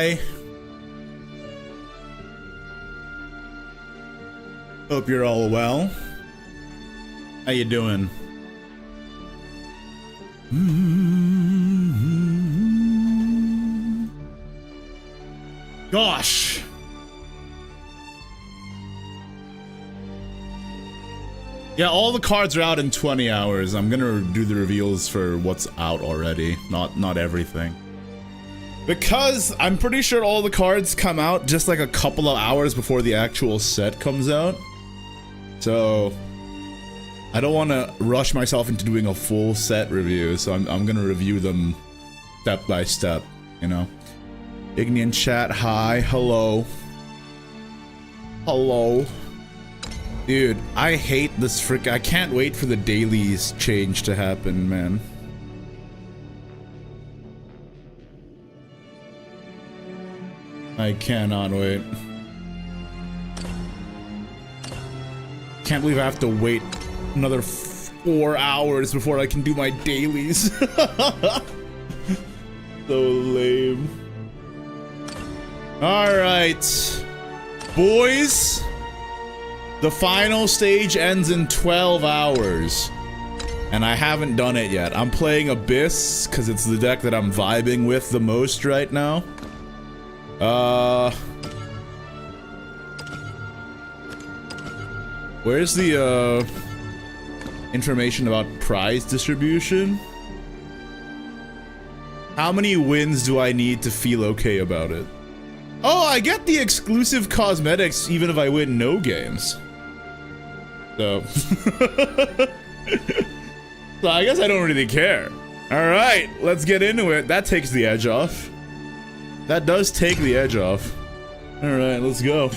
hi. Hope you're all well. How you doing? Gosh. Yeah, all the cards are out in 20 hours. I'm gonna do the reveals for what's out already, not everything. Because I'm pretty sure all the cards come out just like a couple of hours before the actual set comes out. So I don't want to rush myself into doing a full set review, so I'm gonna review them step by step, you know. Ignian chat, hi, hello. Hello. Dude, I hate this frick. I can't wait for the dailies change to happen, man. I cannot wait. Can't believe I have to wait another 4 hours before I can do my dailies. So lame. Alright. Boys. The final stage ends in 12 hours. And I haven't done it yet. I'm playing Abyss because it's the deck that I'm vibing with the most right now. Where's the, information about prize distribution? How many wins do I need to feel okay about it? Oh, I get the exclusive cosmetics even if I win no games. So... So I guess I don't really care. Alright, let's get into it. That takes the edge off. That does take the edge off. Alright, let's go.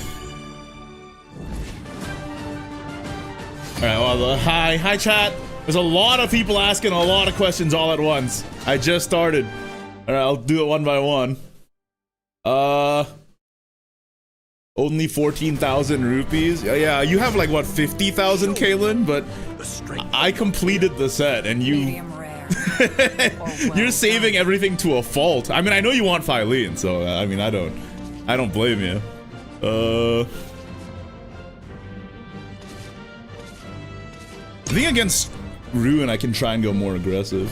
Alright, well, hi chat. There's a lot of people asking a lot of questions all at once. I just started. Alright, I'll do it one by one. Only 14,000 rupees? Yeah, you have like, what, 50,000, Kaylin? But I completed the set, and you... You're saving everything to a fault. I mean, I know you want Phylene, so, I mean, I don't blame you. I think against Ruin, I can try and go more aggressive.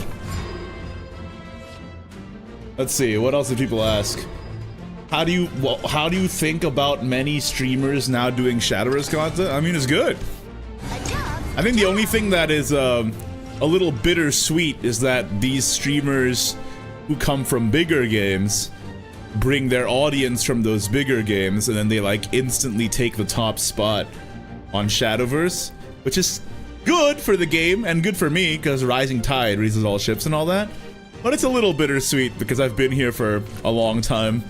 Let's see, what else did people ask? How do you think about many streamers now doing Shadowverse content? I mean, it's good. I think the only thing that is a little bittersweet is that these streamers who come from bigger games bring their audience from those bigger games, and then they like instantly take the top spot on Shadowverse, which is good for the game and good for me because rising tide raises all ships and all that. But it's a little bittersweet because I've been here for a long time.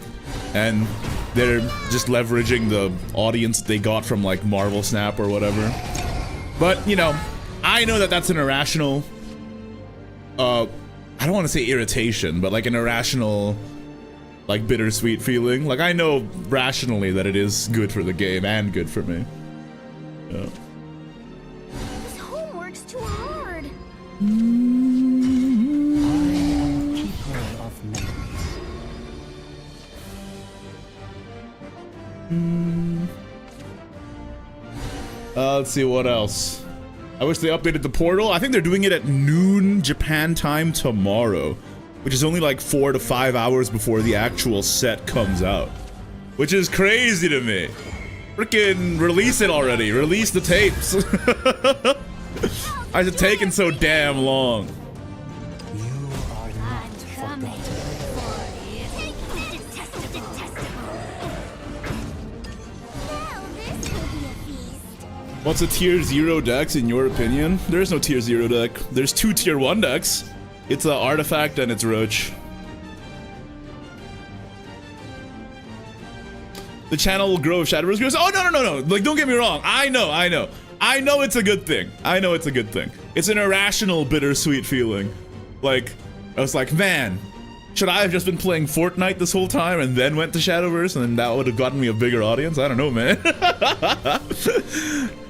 And they're just leveraging the audience they got from like Marvel Snap or whatever. But, you know, I know that that's an irrational, I don't want to say irritation, but like an irrational, like bittersweet feeling. Like I know rationally that it is good for the game and good for me. Yeah. This homework's too hard. Let's see what else. I wish they updated the portal. I think they're doing it at noon Japan time tomorrow, which is only like 4 to 5 hours before the actual set comes out, which is crazy to me. Freaking release it already. Release the tapes. Why is it taking so damn long? What's a tier 0 dex in your opinion? There is no tier 0 deck. There's 2 tier 1 decks. It's an artifact and it's Roach. The channel will grow if Shadowverse grows. Oh, no. Like, don't get me wrong. I know it's a good thing. I know it's a good thing. It's an irrational, bittersweet feeling. Like, I was like, man, should I have just been playing Fortnite this whole time and then went to Shadowverse and then that would have gotten me a bigger audience? I don't know, man.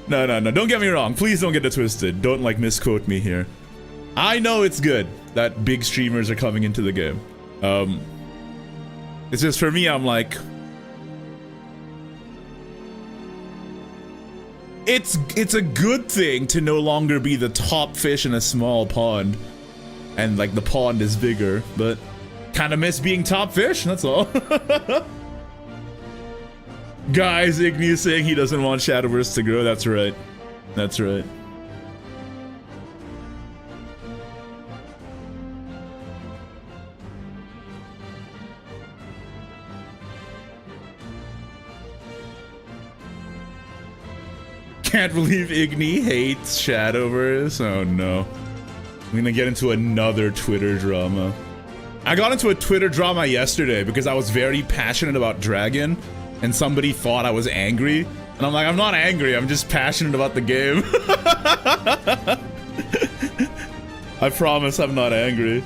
No. Don't get me wrong. Please don't get it twisted. Don't, like, misquote me here. I know it's good that big streamers are coming into the game. It's just for me, I'm like, it's a good thing to no longer be the top fish in a small pond, and like the pond is bigger, but kind of miss being top fish. That's all. Guys, Ignideus saying he doesn't want Shadowverse to grow. That's right. That's right. Can't believe Igni hates Shadowverse. Oh no. I'm gonna get into another Twitter drama. I got into a Twitter drama yesterday because I was very passionate about Dragon and somebody thought I was angry. And I'm like, I'm not angry, I'm just passionate about the game. I promise I'm not angry.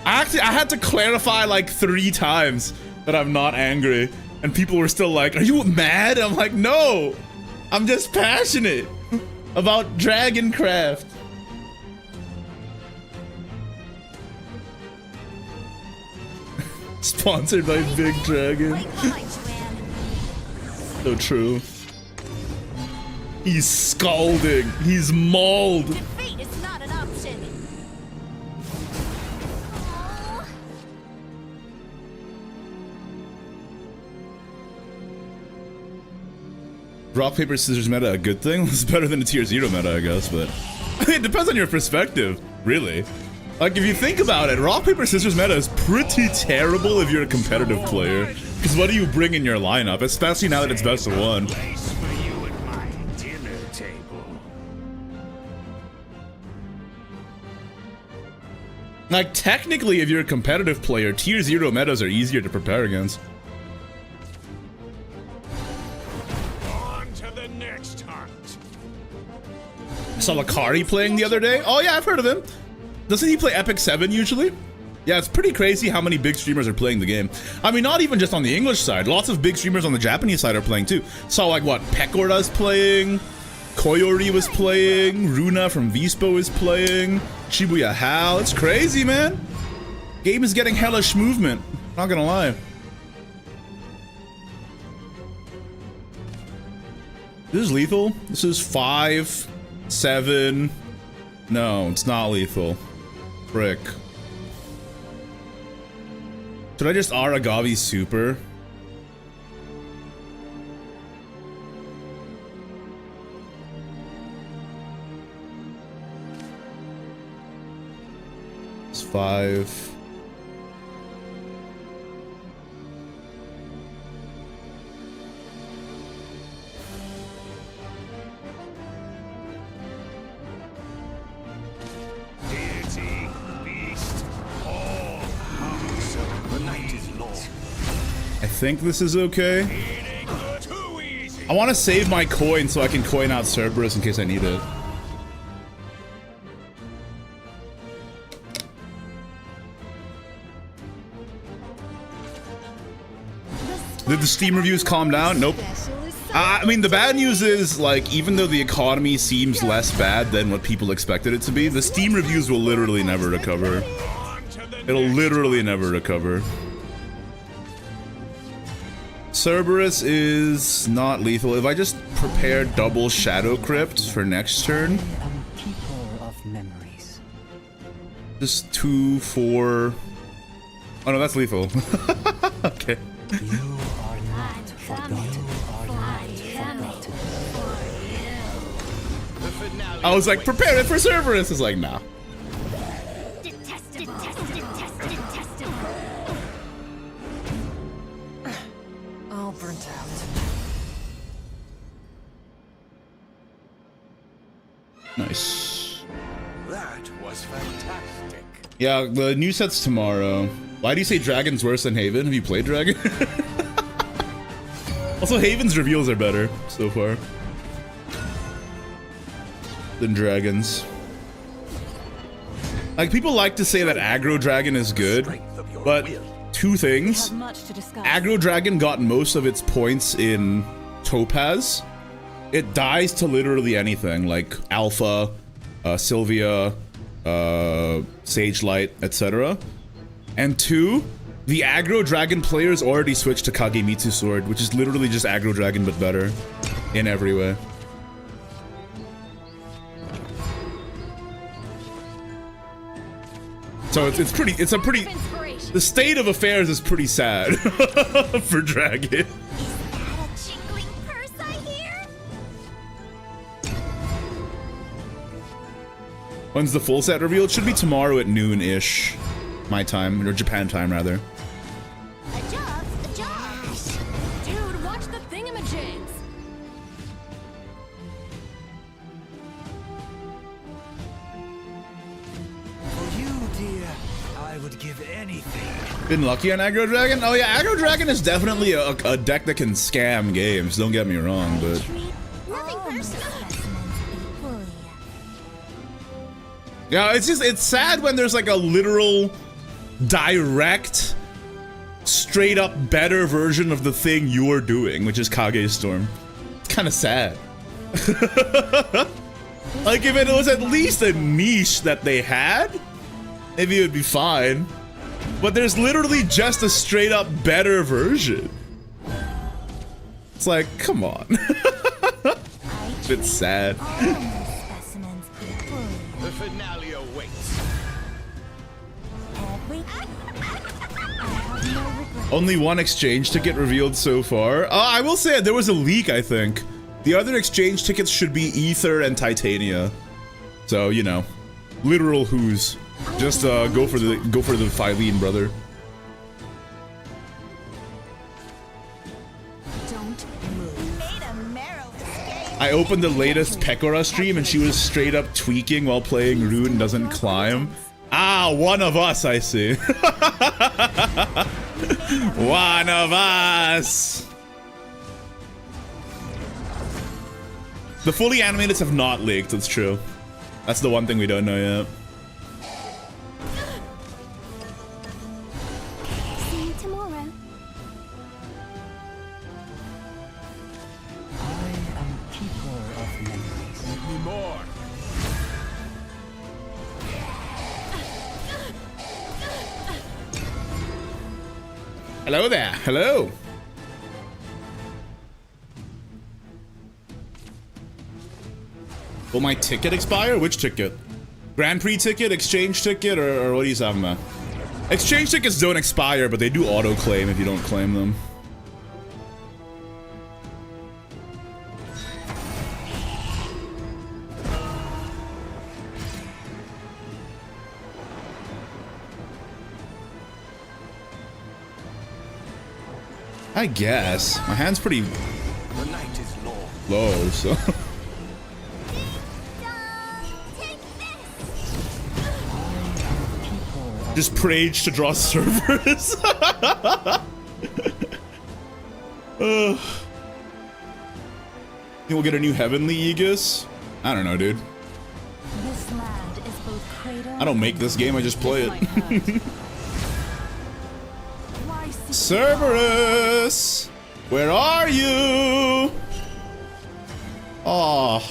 I had to clarify like 3 times that I'm not angry. And people were still like, are you mad? I'm like, no! I'm just passionate about Dragoncraft. Sponsored by Big Dragon. So true. He's scalding. He's mauled. Defeat is not an option. Rock, paper, scissors meta a good thing? It's better than a tier 0 meta, I guess, but it depends on your perspective, really. Like, if you think about it, rock, paper, scissors meta is pretty terrible if you're a competitive player. Because what do you bring in your lineup, especially now that it's best of 1? Like, technically, if you're a competitive player, tier 0 metas are easier to prepare against. I saw Lakari playing the other day. Oh yeah, I've heard of him. Doesn't he play Epic 7 usually? Yeah, it's pretty crazy how many big streamers are playing the game. I mean, not even just on the English side. Lots of big streamers on the Japanese side are playing too. Saw like what, Pecora's playing, Koyori was playing, Runa from Vispo is playing, Shibuya Hal. It's crazy, man. Game is getting hellish movement. Not gonna lie. This is lethal. This is 5, 7. No, it's not lethal. Frick. Should I just Aragavi super? It's 5. I think this is okay. I want to save my coin so I can coin out Cerberus in case I need it. Did the Steam reviews calm down? Nope. I mean, the bad news is, like, even though the economy seems less bad than what people expected it to be, the Steam reviews will literally never recover. It'll literally never recover. Cerberus is not lethal. If I just prepare double Shadow Crypt for next turn. Just 2, 4. Oh no, that's lethal. Okay. I was like, prepare it for Cerberus. It's like, nah. All burnt out. Nice. That was fantastic. Yeah, the new set's tomorrow. Why do you say Dragon's worse than Haven? Have you played Dragon? Also, Haven's reveals are better so far than Dragon's. Like, people like to say that Aggro Dragon is good, but two things. Aggro Dragon got most of its points in Topaz. It dies to literally anything, like Alpha, Sylvia, Sage Light, etc. And 2, The aggro dragon players already switched to Kagemitsu sword, which is literally just aggro dragon but better in every way. So it's a pretty the state of affairs is pretty sad for dragon. When's the full set revealed? Should be tomorrow at noon-ish. My time, or Japan time, rather. A job's a job. Dude, watch the thingamajigs. For you, dear, I would give anything. Been lucky on Aggro Dragon? Oh yeah, Aggro Dragon is definitely a deck that can scam games, don't get me wrong, but... Nothing personal. Yeah, it's sad when there's like a literal, direct, straight up better version of the thing you're doing, which is Kage Storm. It's kind of sad. Like if it was at least a niche that they had, maybe it would be fine. But there's literally just a straight up better version. It's like, come on. It's sad. The finale awaits. Only one exchange ticket revealed so far. I will say there was a leak, I think. The other exchange tickets should be Ether and Titania. So, you know, literal who's. Just go for the Phylene, brother. Don't move. Made a marrow escape. I opened the latest Pekora stream and she was straight up tweaking while playing Rune Doesn't Climb. Ah, one of us, I see. One of us. The fully animateds have not leaked, it's true. That's the one thing we don't know yet. See you tomorrow. I am keeper of memories. Give me more. Hello there. Hello. Will my ticket expire? Which ticket? Grand Prix ticket, exchange ticket, or what are you talking about? Exchange tickets don't expire, but they do auto-claim if you don't claim them. I guess. My hand's pretty The night is long. low, so... Just Prage to draw servers. Think we'll get a new Heavenly Aegis? I don't know, dude. This land is both cradle. I don't make this game, I just play it. Why seek Cerberus! Where are you? Oh.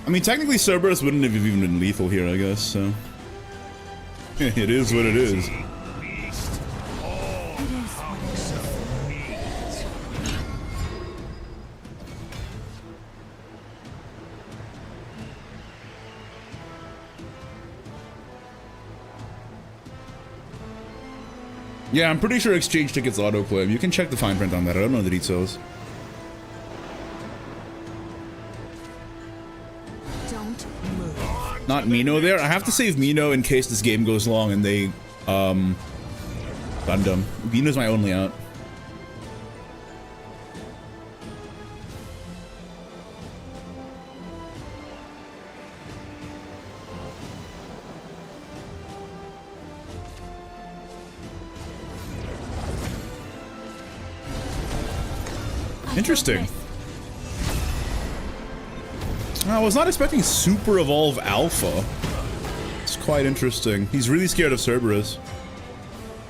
I mean, technically Cerberus wouldn't have even been lethal here, I guess, so... It is what it is. Yeah, I'm pretty sure exchange tickets auto-claim. You can check the fine print on that. I don't know the details. Don't move. Not Mino there. I have to save Mino in case this game goes long and they, Gundam. Mino's my only out. Interesting. I was not expecting Super Evolve Alpha. It's quite interesting. He's really scared of Cerberus.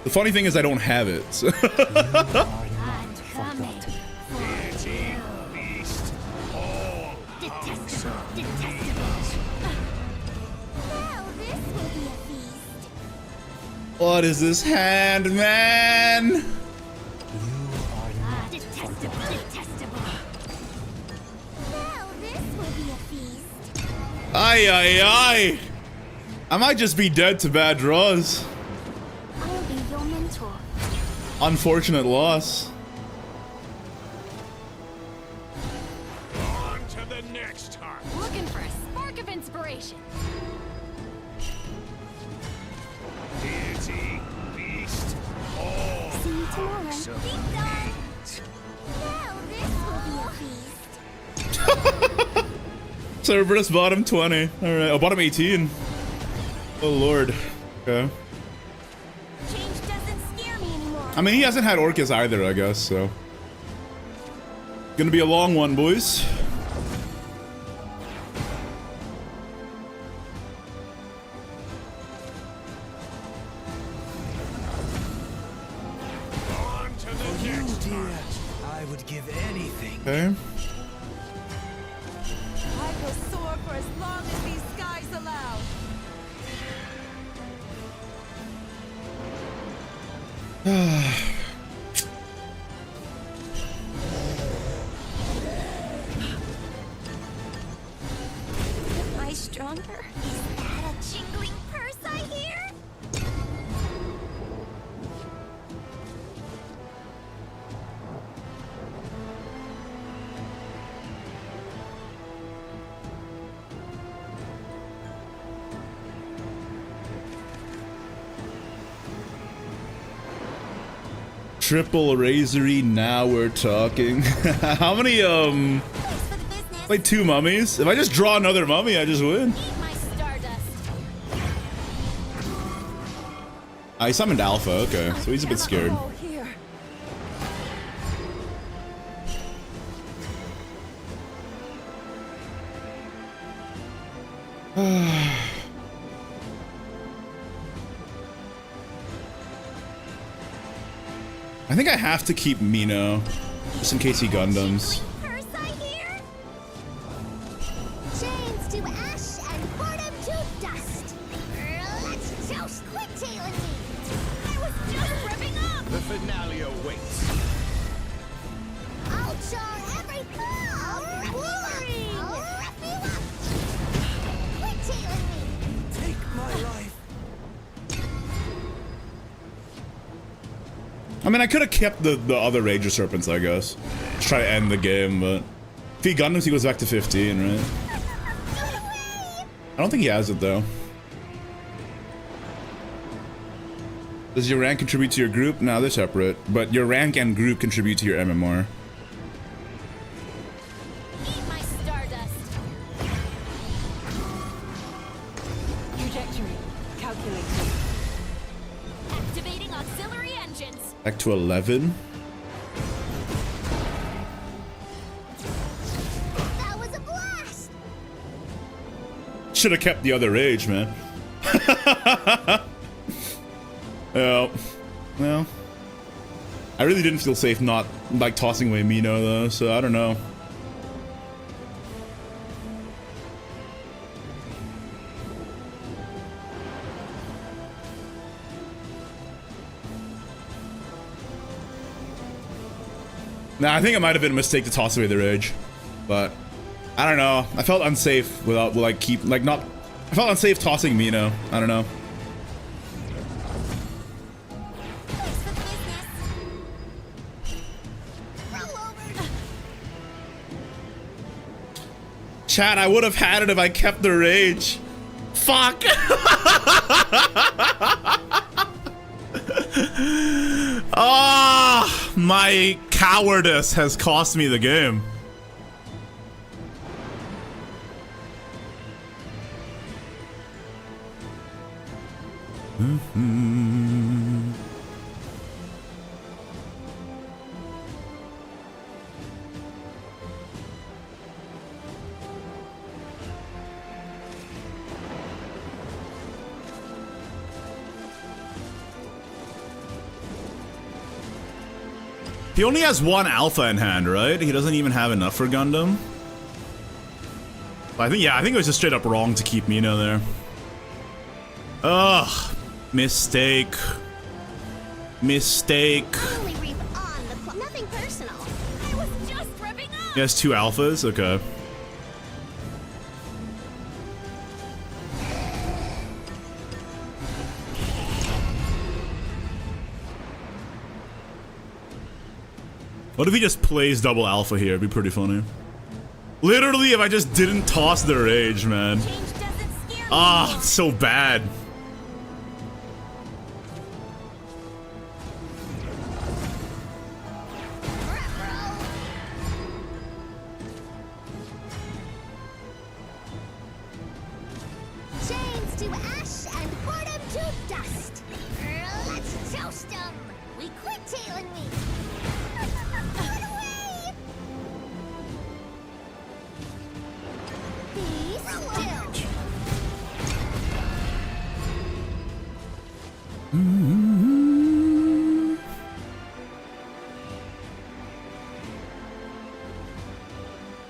The funny thing is I don't have it. So. I'm coming. Detestable. Detestable. Well, this What is this hand, man? You are not Detestable, detestable. Now this will be a feast. Ay, ay, ay. I might just be dead to bad draws. I'll be your mentor. Unfortunate loss. On to the next hunt. Looking for a spark of inspiration. Deity, beast, all See you tomorrow. hunks of Be done. meat. Now this will be a feast. Cerberus bottom 20. Alright. Oh, bottom 18. Oh, Lord. Okay. Change doesn't scare me anymore. I mean, he hasn't had Orcus either, I guess, so. Gonna be a long one, boys. On to the you, next dear. hunt. I would give anything. Okay. I will soar for as long as these skies allow. Am I stronger? Is that a jingling purse I hear? Triple razory, now we're talking. How many, Thanks for the business. like 2 mummies? If I just draw another mummy, I just win. Eat my stardust. I summoned Alpha, okay. So he's a bit scared. Oh, here. I think I have to keep Mino, just in case he Gundams. Purse I hear? Chains to ash and boredom to dust. Let's toast quick tail and me. I was just ripping up. The finale awaits. I'll char every I'll wrap you up. Quick tail and me. Take my life. I mean, I could have kept the other Ranger Serpents, I guess. Just try to end the game, but... If he Gundams, he goes back to 15, right? I don't think he has it, though. Does your rank contribute to your group? No, they're separate. But your rank and group contribute to your MMR. Eat my stardust. Trajectory calculated. Activating auxiliary engines. Back to 11. That was a blast. Should have kept the other Rage, man. Oh. Well. I really didn't feel safe not, like, tossing away Mino, though, so I don't know. Nah, I think it might have been a mistake to toss away the Rage, but I don't know. I felt unsafe without, like, I felt unsafe tossing Mino. I don't know. Thanks for the business. Roll over. Chat, I would have had it if I kept the Rage. Fuck! Ah, my cowardice has cost me the game. He only has 1 alpha in hand, right? He doesn't even have enough for Gundam. I think, yeah, I think it was just straight up wrong to keep Mino there. Ugh. Mistake. Mistake. Only reap on the nothing personal. I was just revving up. He has 2 alphas? Okay. What if he just plays double alpha here? It'd be pretty funny. Literally, if I just didn't toss the rage, man. Change doesn't scare me. Ah, so bad. Chains to ash and boredom to dust. Let's toast them. We quit tailing me. Run away. Be still.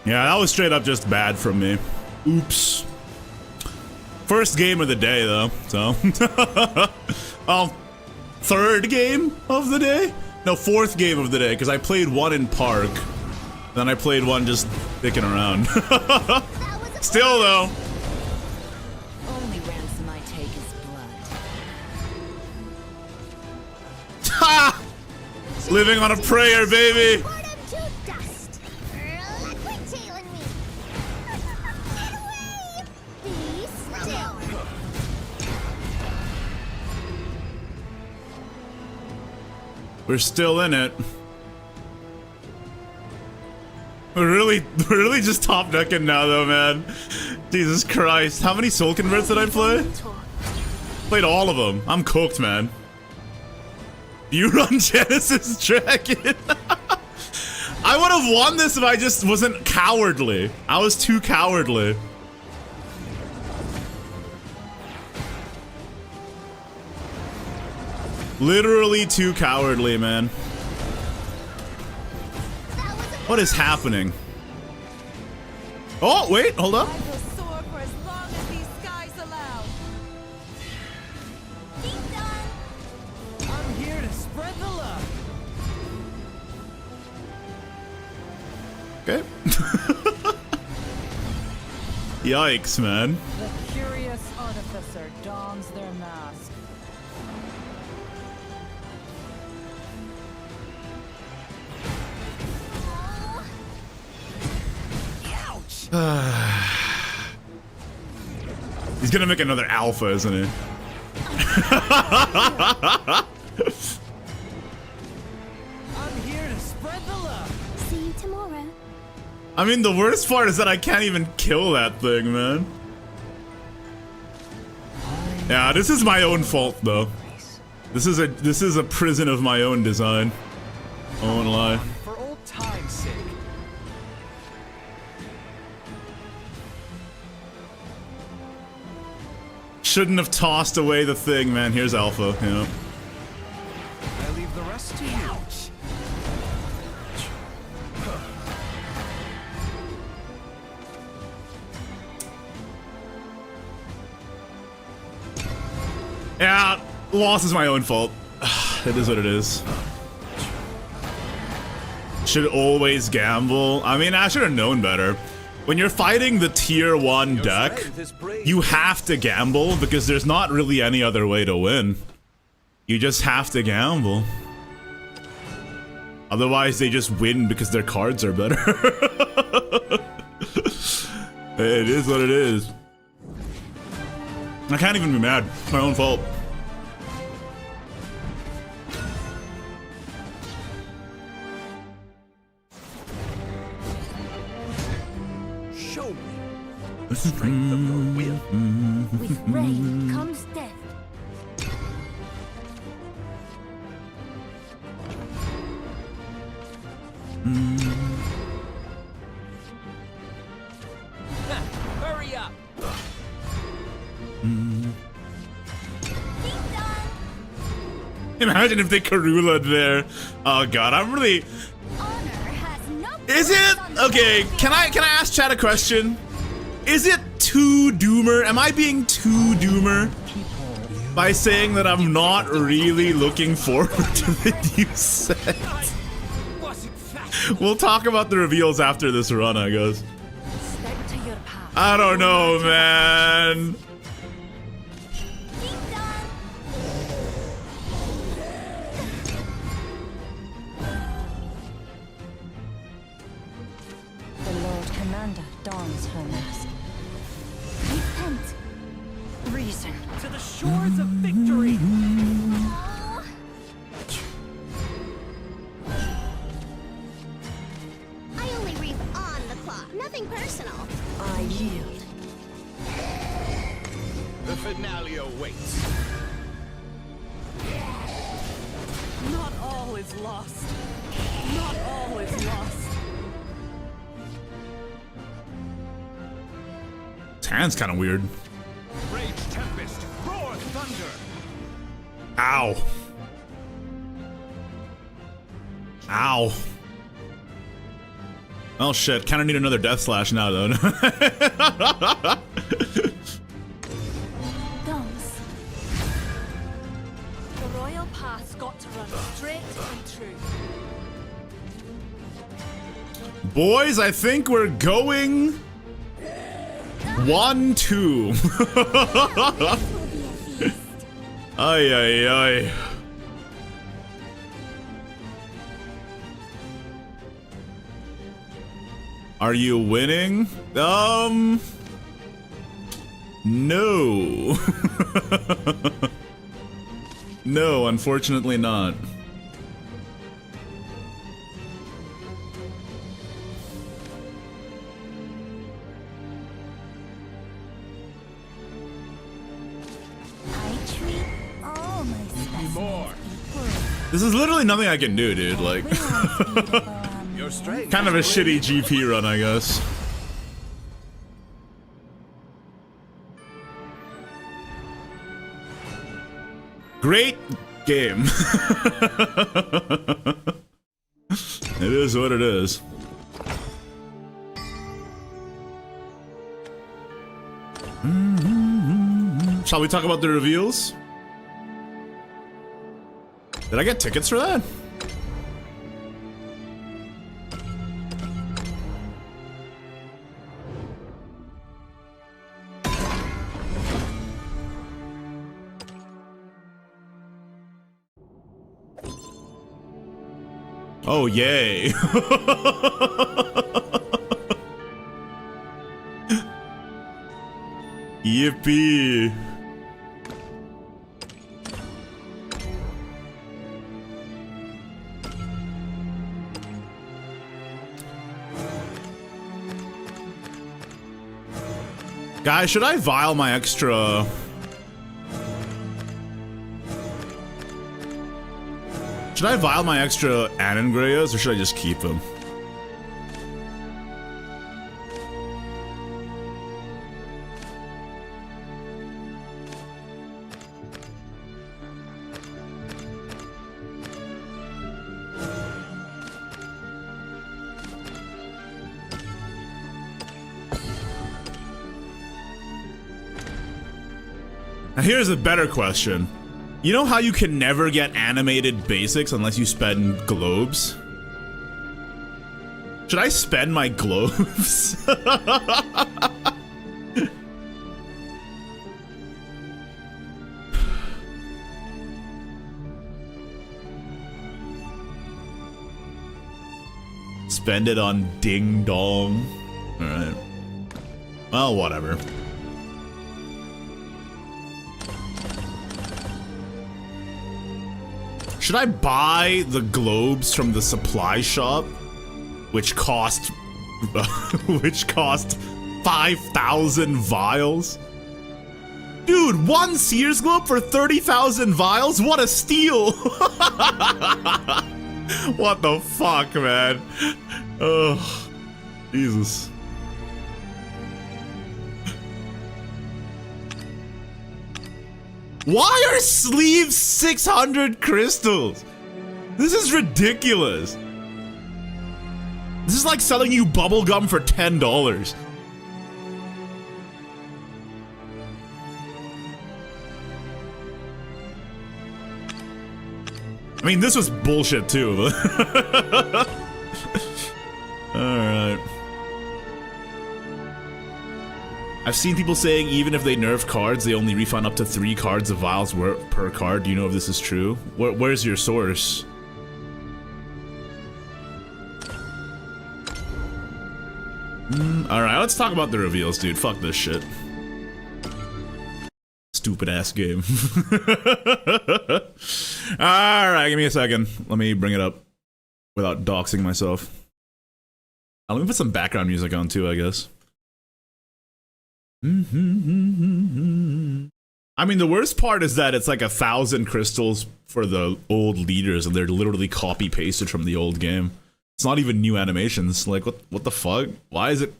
Yeah, that was straight up just bad from me. Oops. First game of the day, though, so. Oh, 3rd game of the day? No, 4th game of the day, because I played one in Park. Then I played one just dicking around. Still, though. Only ransom I take is blood. Ha! Living on a prayer, baby. Boredom to dust. Quit tailing me. Get away. Be still. We're still in it. We're really just top decking now, though, man. Jesus Christ. How many soul converts did I play? Played all of them. I'm cooked, man. You run Genesis Dragon. I would have won this if I just wasn't cowardly. I was too cowardly. Literally too cowardly, man. What is happening? Oh, wait, hold up. I will soar for as long as these skies allow. Keep done. I'm here to spread the love. Okay. Yikes, man. The curious artificer dons their mask. He's gonna make another alpha, isn't he? I'm here to spread the love. See you tomorrow. I mean, the worst part is that I can't even kill that thing, man. Yeah, this is my own fault, though. This is a prison of my own design. I won't lie. For old time's sake. Shouldn't have tossed away the thing, man. Here's alpha, you know. I leave the rest to you. Yeah, loss is my own fault. It is what it is. Should always gamble. I mean, I should have known better. When you're fighting the tier 1 deck, you have to gamble because there's not really any other way to win. You just have to gamble. Otherwise, they just win because their cards are better. It is what it is. I can't even be mad. It's my own fault. Show me the strength of your will. With rain comes death. Hurry up. Imagine if they Karula'd there. Oh god, I'm really... Honor has no Is it? Okay, can I ask chat a question? Is it too doomer? Am I being too doomer? by saying that I'm not really looking forward to the new set. We'll talk about the reveals after this run, I guess. Step to your path. I don't know, man. The Lord Commander dons her mask. Repent. Reason. To the shores of victory. Oh. I only reap on the clock. Nothing personal. I yield. The finale awaits. Not all is lost. Not all is lost. His hand's kind of weird. Rage tempest, roar thunder. Ow. Ow. Oh shit, kinda need another death slash now though. Dons. The royal path's got to run straight and true. Boys, I think we're going 1-2. Ay ay ay. Are you winning? No. No, unfortunately not. I treat all my specimens equally. This is literally nothing I can do, dude. Like, Your strength. kind of a shitty GP run, I guess. Great game. It is what it is. Shall we talk about the reveals? Did I get tickets for that? Oh, yay. Yippee. Guys, should I vial my extra... Should I vial my extra Anangreas, or should I just keep them? Now here's a better question. You know how you can never get animated basics unless you spend globes? Should I spend my globes? Spend it on ding dong. Alright. Well, whatever. Should I buy the globes from the supply shop, which cost 5,000 vials? Dude, one Sears globe for 30,000 vials? What a steal! What the fuck, man? Oh, Jesus. Why are sleeves 600 crystals? This is ridiculous. This is like selling you bubblegum for $10. I mean, this was bullshit too. Alright. I've seen people saying even if they nerf cards, they only refund up to 3 cards of vials per card. Do you know if this is true? Where's your source? Alright, let's talk about the reveals, dude. Fuck this shit. Stupid ass game. Alright, give me a second. Let me bring it up without doxing myself. Let me put some background music on too, I guess. I mean, the worst part is that it's like 1,000 crystals for the old leaders, and they're literally copy pasted from the old game. It's not even new animations. Like, what the fuck? Why is it?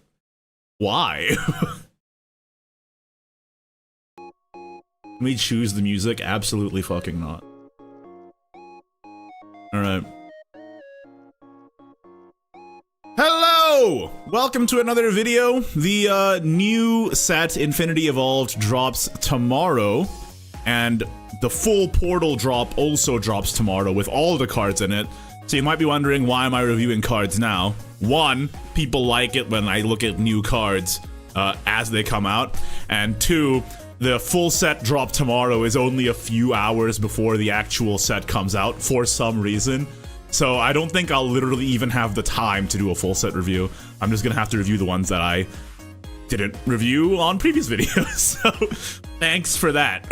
Why? Let me choose the music. Absolutely fucking not. All right. Hello! Welcome to another video. The new set Infinity Evolved drops tomorrow, and the full Portal drop also drops tomorrow with all the cards in it. So you might be wondering, why am I reviewing cards now? One, people like it when I look at new cards as they come out, and two, the full set drop tomorrow is only a few hours before the actual set comes out for some reason. So I don't think I'll literally even have the time to do a full set review. I'm just gonna have to review the ones that I didn't review on previous videos. So thanks for that.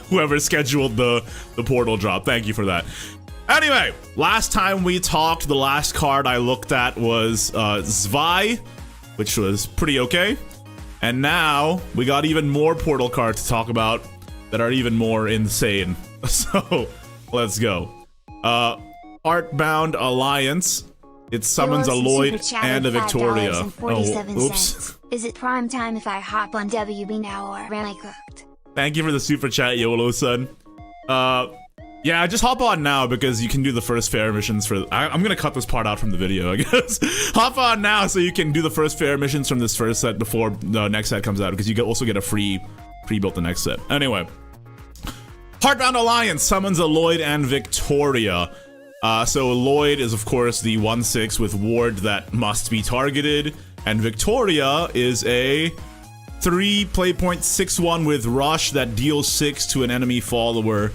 Whoever scheduled the Portal drop, thank you for that. Anyway, last time we talked, the last card I looked at was Zwei, which was pretty okay. And now we got even more Portal cards to talk about that are even more insane. So let's go. Heartbound Alliance. It summons a Lloyd and a Victoria. Oh, oops. Is it prime time if I hop on WB now, or am I cooked? Thank you for the super chat, YOLO-san. Yeah, just hop on now because you can do the first fair missions for... I'm gonna cut this part out from the video, I guess. Hop on now so you can do the first fair missions from this first set before the next set comes out, because you also get a free pre-built the next set. Anyway. Heartbound Alliance summons a Lloyd and Victoria. So Lloyd is, of course, the 1/6 with ward that must be targeted, and Victoria is a 3 play point 6/1 with rush that deals 6 to an enemy follower,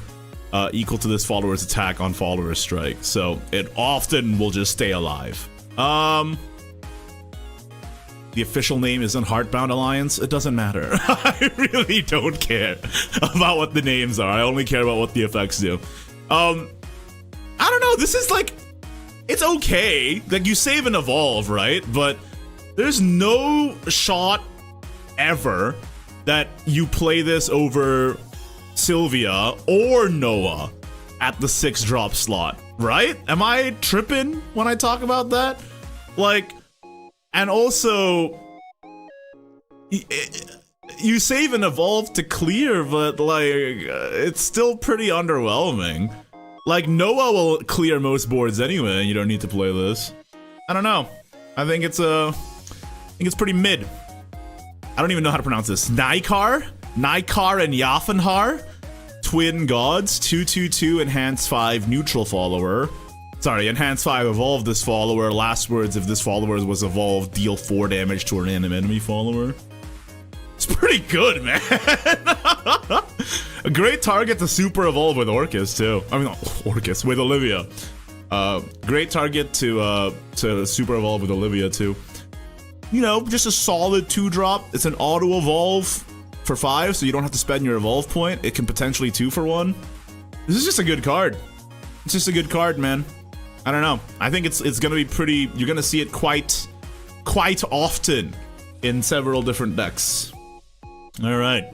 equal to this follower's attack on follower strike. So it often will just stay alive. The official name isn't Heartbound Alliance. It doesn't matter. I really don't care about what the names are. I only care about what the effects do. I don't know, this is like, it's okay. Like, you save and evolve, right? But there's no shot ever that you play this over Sylvia or Noah at the 6-drop slot, right? Am I tripping when I talk about that? Like, and also, you save and evolve to clear, but like, it's still pretty underwhelming. Like, Noah will clear most boards anyway, and you don't need to play this. I don't know. I think it's pretty mid. I don't even know how to pronounce this. Nykar and Yafenhar, twin gods, 2/2/2, enhance 5, neutral follower. Sorry, enhance 5, evolve this follower. Last words, if this follower was evolved, deal 4 damage to a random enemy follower. It's pretty good, man. A great target to super evolve with Orcus too. I mean, not Orcus, with Olivia. Great target to super evolve with Olivia too. You know, just a solid 2-drop. It's an auto evolve for 5, so you don't have to spend your evolve point. It can potentially 2 for 1. This is just a good card. It's just a good card, man. I don't know. I think it's gonna be pretty. You're gonna see it quite often in several different decks. All right.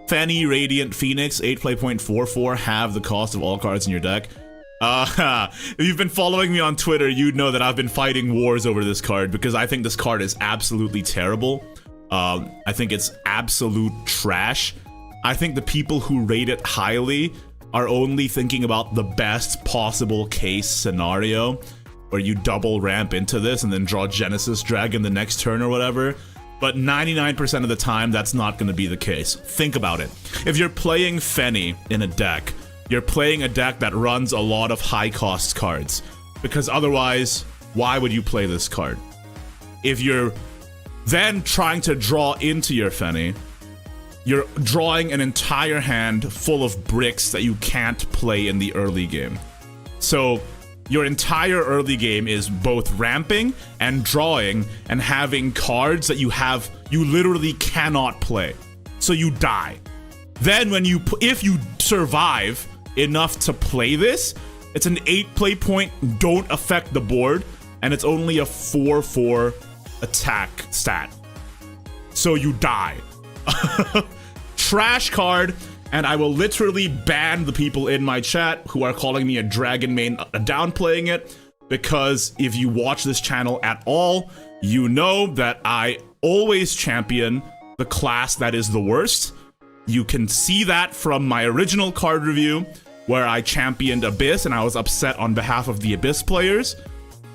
Fanny Radiant Phoenix, 8 play point 4/4, halve the cost of all cards in your deck. If you've been following me on Twitter, you'd know that I've been fighting wars over this card because I think this card is absolutely terrible. I think it's absolute trash. I think the people who rate it highly are only thinking about the best possible case scenario where you double ramp into this and then draw Genesis Dragon the next turn or whatever. But 99% of the time, that's not going to be the case. Think about it. If you're playing Fenny in a deck, you're playing a deck that runs a lot of high-cost cards. Because otherwise, why would you play this card? If you're then trying to draw into your Fenny, you're drawing an entire hand full of bricks that you can't play in the early game. So your entire early game is both ramping and drawing and having cards that you literally cannot play. So you die. Then if you survive enough to play this, it's an 8 play point, don't affect the board, and it's only a 4/4 attack stat. So you die. Trash card, and I will literally ban the people in my chat who are calling me a dragon main downplaying it, because if you watch this channel at all, you know that I always champion the class that is the worst. You can see that from my original card review, where I championed Abyss and I was upset on behalf of the Abyss players.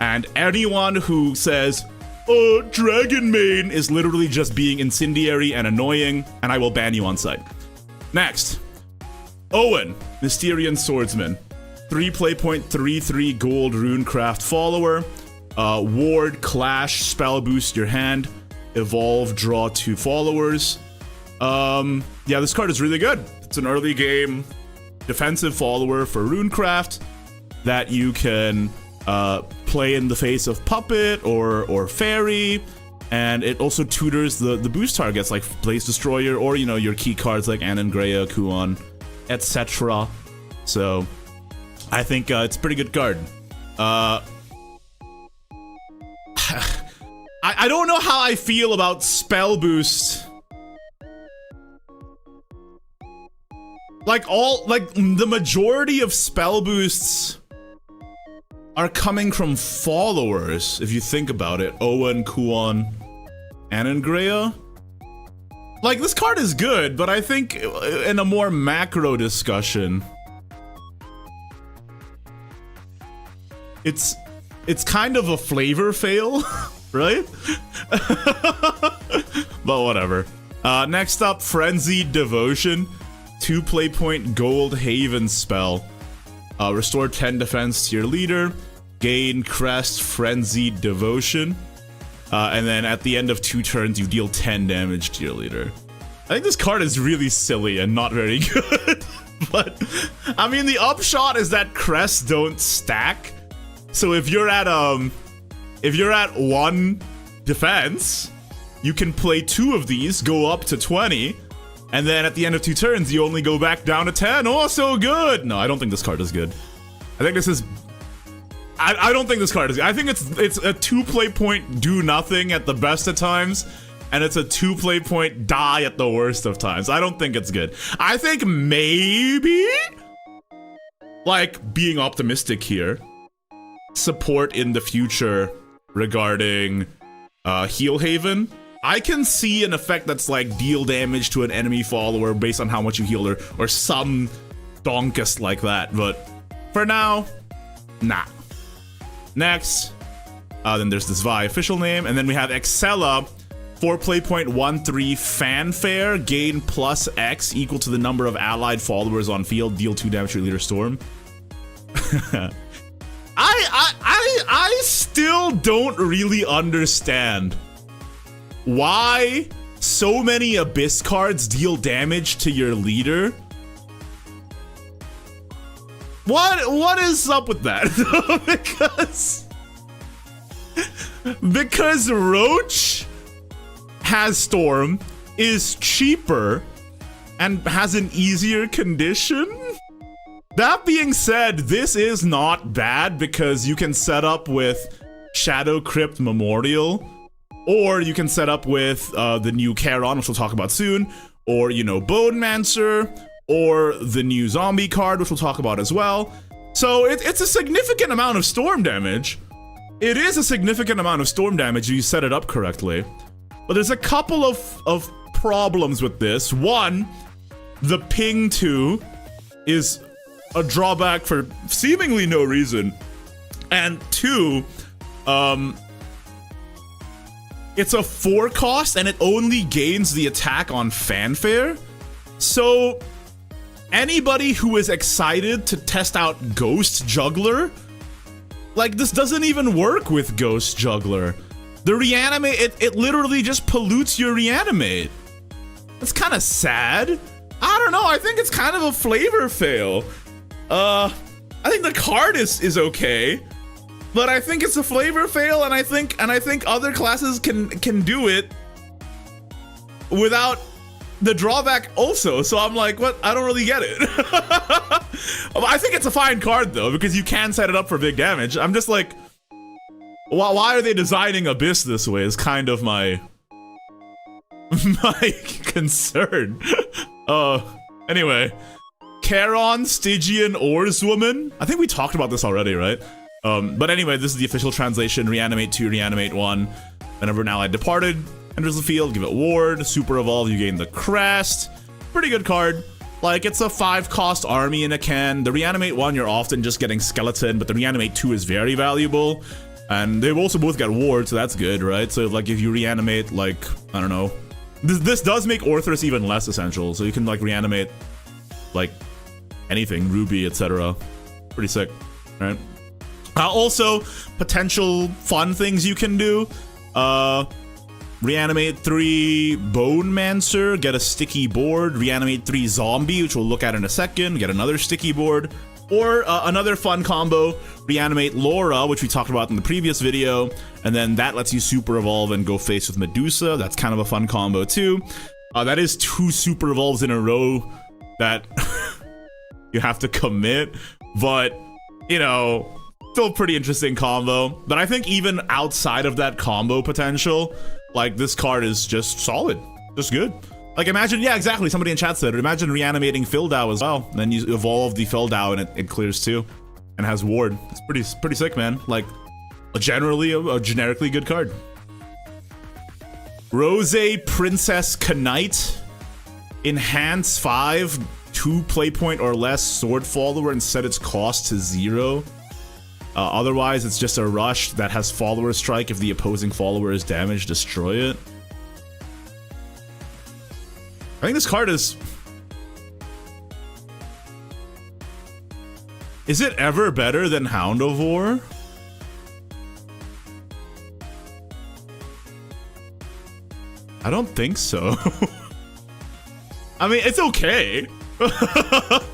And anyone who says, oh, Dragon Main is literally just being incendiary and annoying, and I will ban you on site. Next, Owen, Mysterian Swordsman. 3 play point, 3/3 gold runecraft follower. Ward, clash, spell boost your hand. Evolve, draw 2 followers. Yeah, this card is really good. It's an early game defensive follower for runecraft that you can play in the face of Puppet or Fairy, and it also tutors the boost targets like Blaze Destroyer or, you know, your key cards like Anangrea, Kuon, etc. So I think it's a pretty good card. I don't know how I feel about spell boost. Like the majority of spell boosts are coming from followers, if you think about it. Owen, Kuon, Anangrea. Like, this card is good, but I think in a more macro discussion, it's kind of a flavor fail, right? But whatever. Next up, Frenzied Devotion. 2 play point gold haven spell. Restore 10 defense to your leader. Gain crest Frenzied Devotion. And then at the end of 2 turns, you deal 10 damage to your leader. I think this card is really silly and not very good. But, I mean, the upshot is that crests don't stack. So if you're at 1 defense, you can play 2 of these, go up to 20, and then at the end of 2 turns, you only go back down to 10. Oh, so good! No, I don't think this card is good. I think this is... I don't think this card is good. I think it's a 2 play point do nothing at the best of times, and it's a 2 play point die at the worst of times. I don't think it's good. I think maybe, like, being optimistic here, support in the future regarding Heal Haven. I can see an effect that's like deal damage to an enemy follower based on how much you heal or some donkus like that, but for now, nah. Next, then there's this Vi official name, and then we have Excella, 4 play point 1/3 Fanfare, gain plus X equal to the number of allied followers on field, deal 2 damage to your leader Storm. I still don't really understand why so many Abyss cards deal damage to your leader. What is up with that? because Roach has Storm, is cheaper, and has an easier condition. That being said, this is not bad because you can set up with Shadow Crypt Memorial, or you can set up with the new Charon, which we'll talk about soon, or, you know, Bonemancer, or the new zombie card, which we'll talk about as well. So it's a significant amount of storm damage. It is a significant amount of storm damage if you set it up correctly. But there's a couple of problems with this. One, the ping 2 is a drawback for seemingly no reason. And 2, it's a 4 cost and it only gains the attack on Fanfare. So anybody who is excited to test out Ghost Juggler, like, this doesn't even work with Ghost Juggler. The reanimate, it literally just pollutes your reanimate. It's kind of sad. I don't know, I think it's kind of a flavor fail. I think the card is okay, but I think it's a flavor fail, and I think other classes can do it without the drawback also. So I'm like, what? I don't really get it. I think it's a fine card though, because you can set it up for big damage. I'm just like, why are they designing Abyss this way is kind of my concern. Anyway, Charon, Stygian, Oarswoman. I think we talked about this already, right? But anyway, this is the official translation. Reanimate 2, reanimate 1. Whenever an ally departed enters the field, give it ward. Super evolve, you gain the crest. Pretty good card. Like, it's a 5-cost army in a can. The reanimate 1, you're often just getting skeleton, but the reanimate 2 is very valuable. And they also both get ward, so that's good, right? So like, if you reanimate, like, I don't know. This does make Orthrus even less essential, so you can like reanimate like anything, Ruby, etc. Pretty sick, right? Also, potential fun things you can do. Reanimate 3 Bone Mancer, get a sticky board. Reanimate 3 Zombie, which we'll look at in a second, get another sticky board. Or another fun combo, reanimate Laura, which we talked about in the previous video, and then that lets you super evolve and go face with Medusa. That's kind of a fun combo too. That is 2 super evolves in a row that you have to commit, but you know, still pretty interesting combo. But I think even outside of that combo potential, like, this card is just solid, just good. Like, imagine, yeah, exactly, somebody in chat said it. Imagine reanimating Fildau as well. Then you evolve the Fildau and it clears too. And has ward. It's pretty sick, man. Like, generally a generically good card. Rose Princess Knight. Enhance 5, 2 play point or less sword follower and set its cost to 0. Otherwise, it's just a rush that has follower strike. If the opposing follower is damaged, destroy it. I think this card is it ever better than Hound of War? I don't think so. I mean, it's okay. But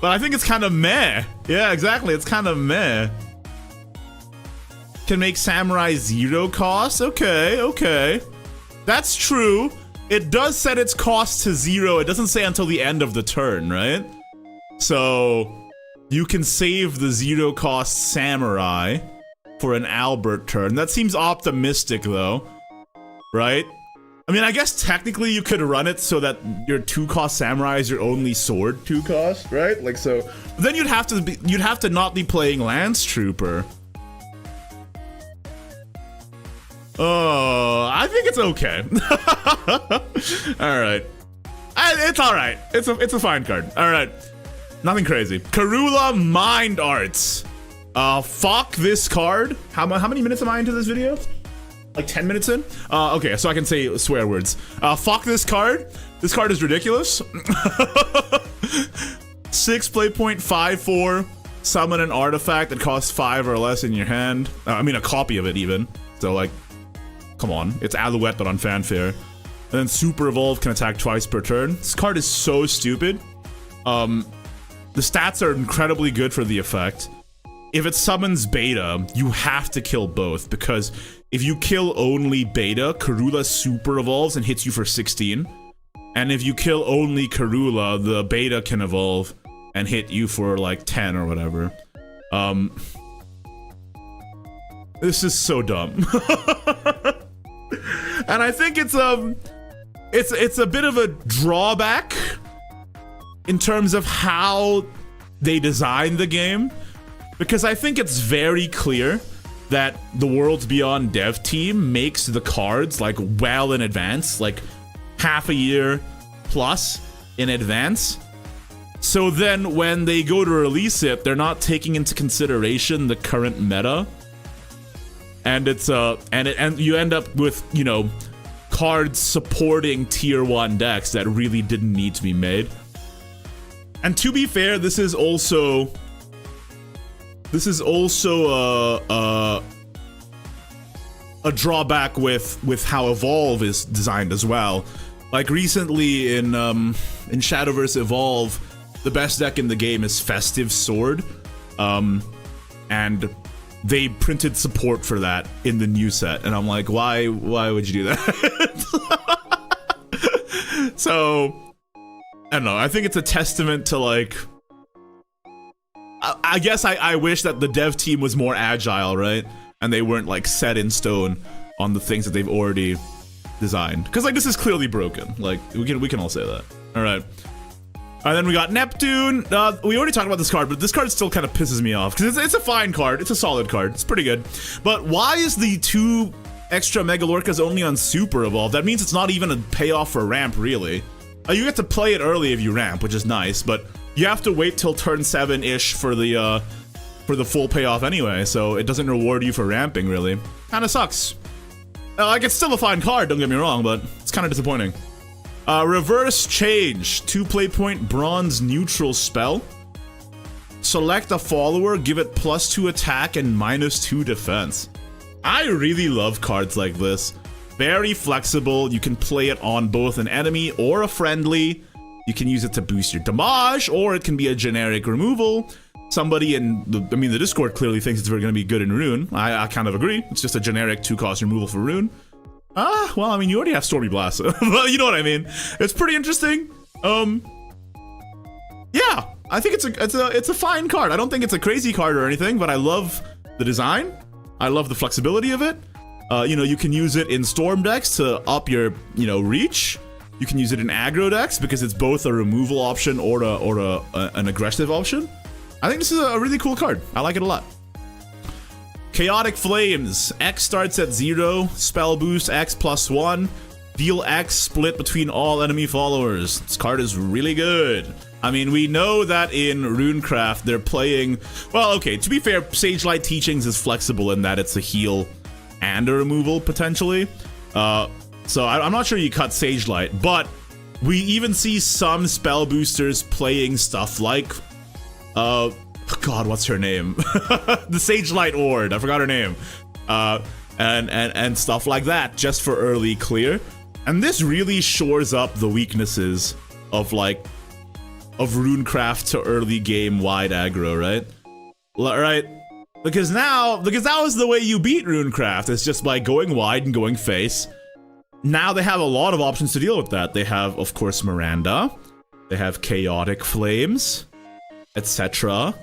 I think it's kind of meh. Yeah, exactly. It's kind of meh. Can make Samurai 0 cost? Okay, okay. That's true. It does set its cost to 0. It doesn't say until the end of the turn, right? So you can save the 0 cost Samurai for an Albert turn. That seems optimistic though, right? I mean, I guess technically you could run it so that your 2-cost Samurai is your only sword 2 cost, right? Like, so then you'd have to not be playing Lance Trooper. Oh, I think it's okay. All right, it's all right. It's a fine card. All right, nothing crazy. Karula Mind Arts. Fuck this card. How many minutes am I into this video? Like 10 minutes in? Okay, so I can say swear words. Fuck this card. This card is ridiculous. 6 play point 5/4. Summon an artifact that costs 5 or less in your hand. I mean, a copy of it even. So like, come on, it's Alouette but on Fanfare. And then Super Evolve can attack twice per turn. This card is so stupid. The stats are incredibly good for the effect. If it summons Beta, you have to kill both, because if you kill only Beta, Karula Super Evolves and hits you for 16. And if you kill only Karula, the Beta can evolve and hit you for like 10 or whatever. This is so dumb. And I think it's a bit of a drawback in terms of how they designed the game, because I think it's very clear that the Worlds Beyond dev team makes the cards like well in advance, like half a year plus in advance. So then when they go to release it, they're not taking into consideration the current meta. And it's and you end up with, you know, cards supporting tier 1 decks that really didn't need to be made. And to be fair, this is also a drawback with how Evolve is designed as well. Like recently in Shadowverse Evolve, the best deck in the game is Festive Sword, and they printed support for that in the new set, and I'm like, why would you do that? So I don't know. I think it's a testament to like. I guess I wish that the dev team was more agile, right? And they weren't like set in stone on the things that they've already designed. Because like this is clearly broken. Like we can all say that. All right. And then we got Neptune. We already talked about this card, but this card still kind of pisses me off because it's a fine card. It's a solid card. It's pretty good. But why is the 2 extra Megalorcas only on Super Evolve? That means it's not even a payoff for ramp, really. You get to play it early if you ramp, which is nice, but you have to wait till turn 7-ish for the full payoff anyway, so it doesn't reward you for ramping, really. Kinda sucks. Like, it's still a fine card, don't get me wrong, but it's kinda disappointing. Reverse Change. 2 play point bronze neutral spell. Select a follower, give it +2 attack and -2 defense. I really love cards like this. Very flexible. You can play it on both an enemy or a friendly. You can use it to boost your damage, or it can be a generic removal. Somebody in the Discord clearly thinks it's going to be good in Rune. I kind of agree. It's just a generic 2-cost removal for Rune. Well, I mean, you already have Stormy Blast, but you know what I mean. It's pretty interesting. Yeah, I think it's a fine card. I don't think it's a crazy card or anything, but I love the design. I love the flexibility of it. You can use it in Storm decks to up your, reach. You can use it in aggro decks because it's both a removal option or an aggressive option. I think this is a really cool card. I like it a lot. Chaotic Flames. X starts at 0. Spell boost X +1. Deal X split between all enemy followers. This card is really good. I mean, we know that in Runecraft they're playing... Well, okay, to be fair, Sagelight Teachings is flexible in that it's a heal and a removal, potentially. So I'm not sure you cut Sagelight, but we even see some spell boosters playing stuff like... God, what's her name? The Sagelight Ord, I forgot her name. And stuff like that, just for early clear. And this really shores up the weaknesses of Runecraft to early game wide aggro, right? Right? Because that was the way you beat Runecraft. It's just by going wide and going face. Now they have a lot of options to deal with that. They have, of course, Miranda. They have Chaotic Flames, etc.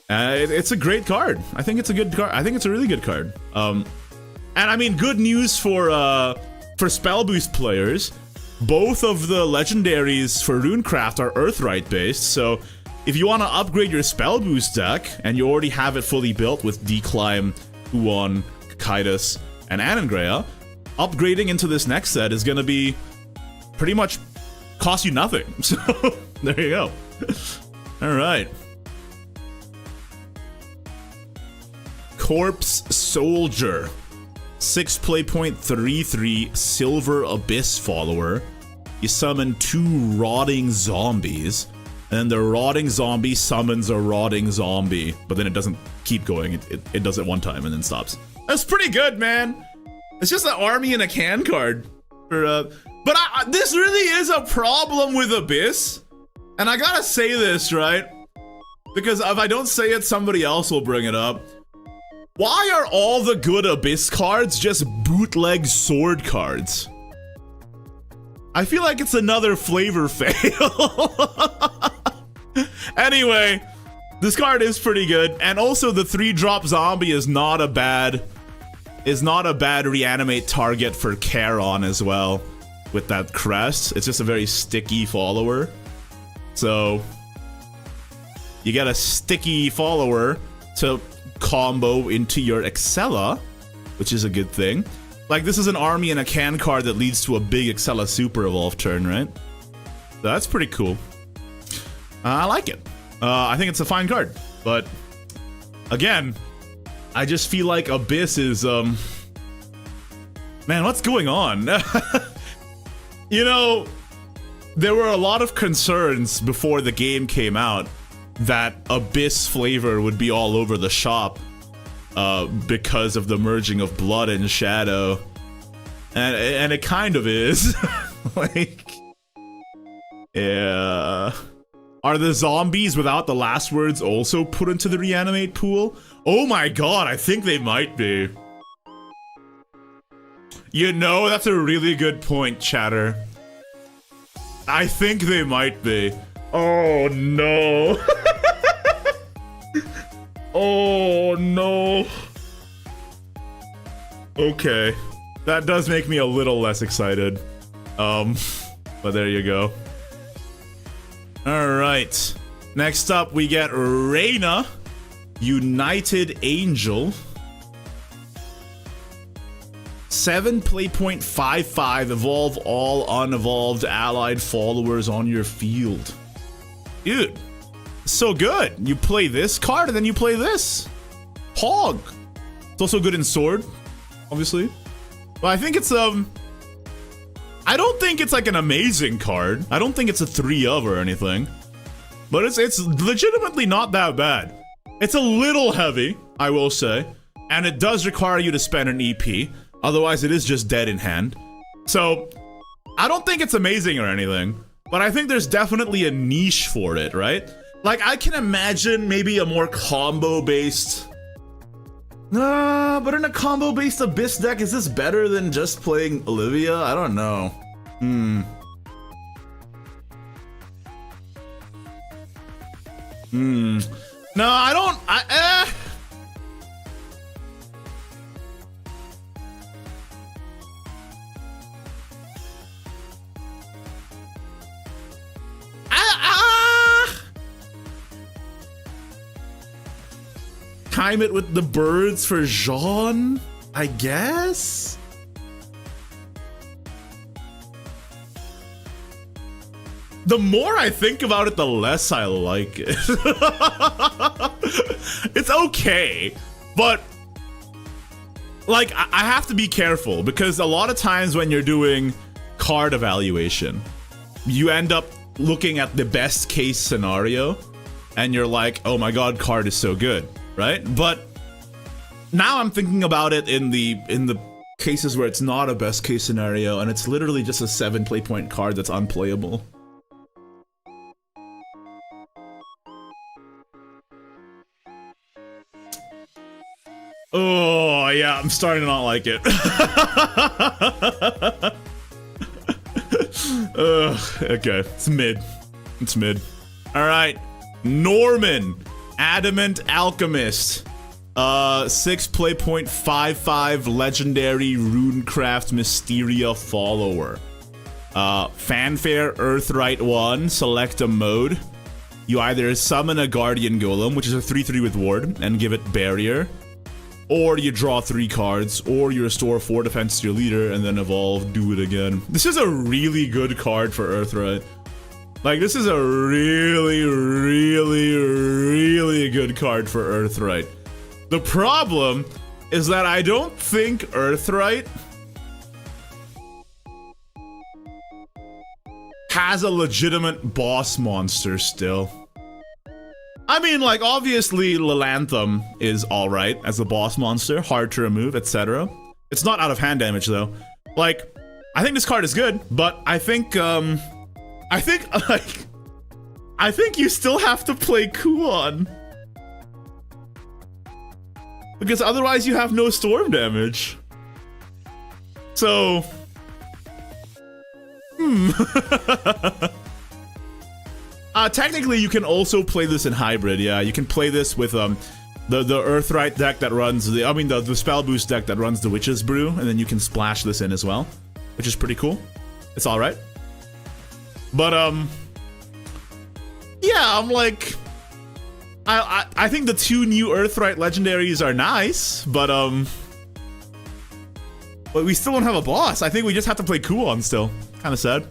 It's a great card. I think it's a good card. I think it's a really good card. And I mean, good news for spell boost players. Both of the legendaries for Runecraft are Earthright based, so if you want to upgrade your spell boost deck and you already have it fully built with Declimb, Huon, Kaitis, and Anangrea, upgrading into this next set is going to be pretty much cost you nothing. So there you go. All right. Corpse Soldier. 6 play point 3/3 Silver Abyss follower. You summon 2 rotting zombies, and then the rotting zombie summons a rotting zombie, but then it doesn't keep going. It does it one time and then stops. That's pretty good, man. It's just an army in a can card. But this really is a problem with Abyss, and I gotta say this, right? Because if I don't say it, somebody else will bring it up. Why are all the good Abyss cards just bootleg sword cards? I feel like it's another flavor fail. Anyway, this card is pretty good, and also the 3-drop zombie is not a bad reanimate target for Charon as well. With that crest, it's just a very sticky follower. So you get a sticky follower to combo into your Excella, which is a good thing. Like, this is an army and a can card that leads to a big Excella Super Evolve turn, right? So that's pretty cool. I like it. I think it's a fine card, but again, I just feel like Abyss is man, what's going on? You know, there were a lot of concerns before the game came out that Abyss flavor would be all over the shop because of the merging of Blood and Shadow. And it kind of is. Like, yeah. Are the zombies without the last words also put into the reanimate pool? Oh my god, I think they might be. You know, that's a really good point, chatter. I think they might be. Oh no. Oh no. Okay. That does make me a little less excited. But there you go. Alright. Next up, we get Reyna, United Angel. 7 play point 5/5. Evolve all unevolved allied followers on your field. Dude, so good. You play this card and then you play this. Hog. It's also good in Sword, obviously. But I think it's I don't think it's like an amazing card. I don't think it's a 3 of or anything. But it's legitimately not that bad. It's a little heavy, I will say. And it does require you to spend an EP. Otherwise, it is just dead in hand. So, I don't think it's amazing or anything. But I think there's definitely a niche for it, right? Like, I can imagine maybe a more combo-based... but in a combo-based Abyss deck, is this better than just playing Olivia? I don't know. No, I don't... Time it with the birds for Jean, I guess? The more I think about it, the less I like it. It's okay, but like I have to be careful because a lot of times when you're doing card evaluation, you end up looking at the best case scenario and you're like, oh my god, card is so good. Right? But now I'm thinking about it in the cases where it's not a best case scenario and it's literally just a 7 play point card that's unplayable. Oh, yeah, I'm starting to not like it. Okay, it's mid. It's mid. Alright, Norman. Adamant Alchemist, 6 play point 5/5 legendary Runecraft Mysteria follower. Fanfare Earthright 1, select a mode. You either summon a Guardian Golem, which is a 3/3 with ward, and give it barrier, or you draw 3 cards, or you restore 4 defense to your leader and then evolve, do it again. This is a really good card for Earthright. Like, this is a really, really, really good card for Earthright. The problem is that I don't think Earthright has a legitimate boss monster still. I mean, like, obviously Lilanthem is alright as a boss monster, hard to remove, etc. It's not out of hand damage, though. Like, I think this card is good, but I think you still have to play Kuon. Because otherwise you have no storm damage. So... technically you can also play this in hybrid, yeah. You can play this with the Earthright deck that runs the Spell Boost deck that runs the Witch's Brew, and then you can splash this in as well. Which is pretty cool. It's alright. But, yeah, I'm like... I think the 2 new Earthright legendaries are nice, but we still don't have a boss. I think we just have to play Kuon still. Kinda sad.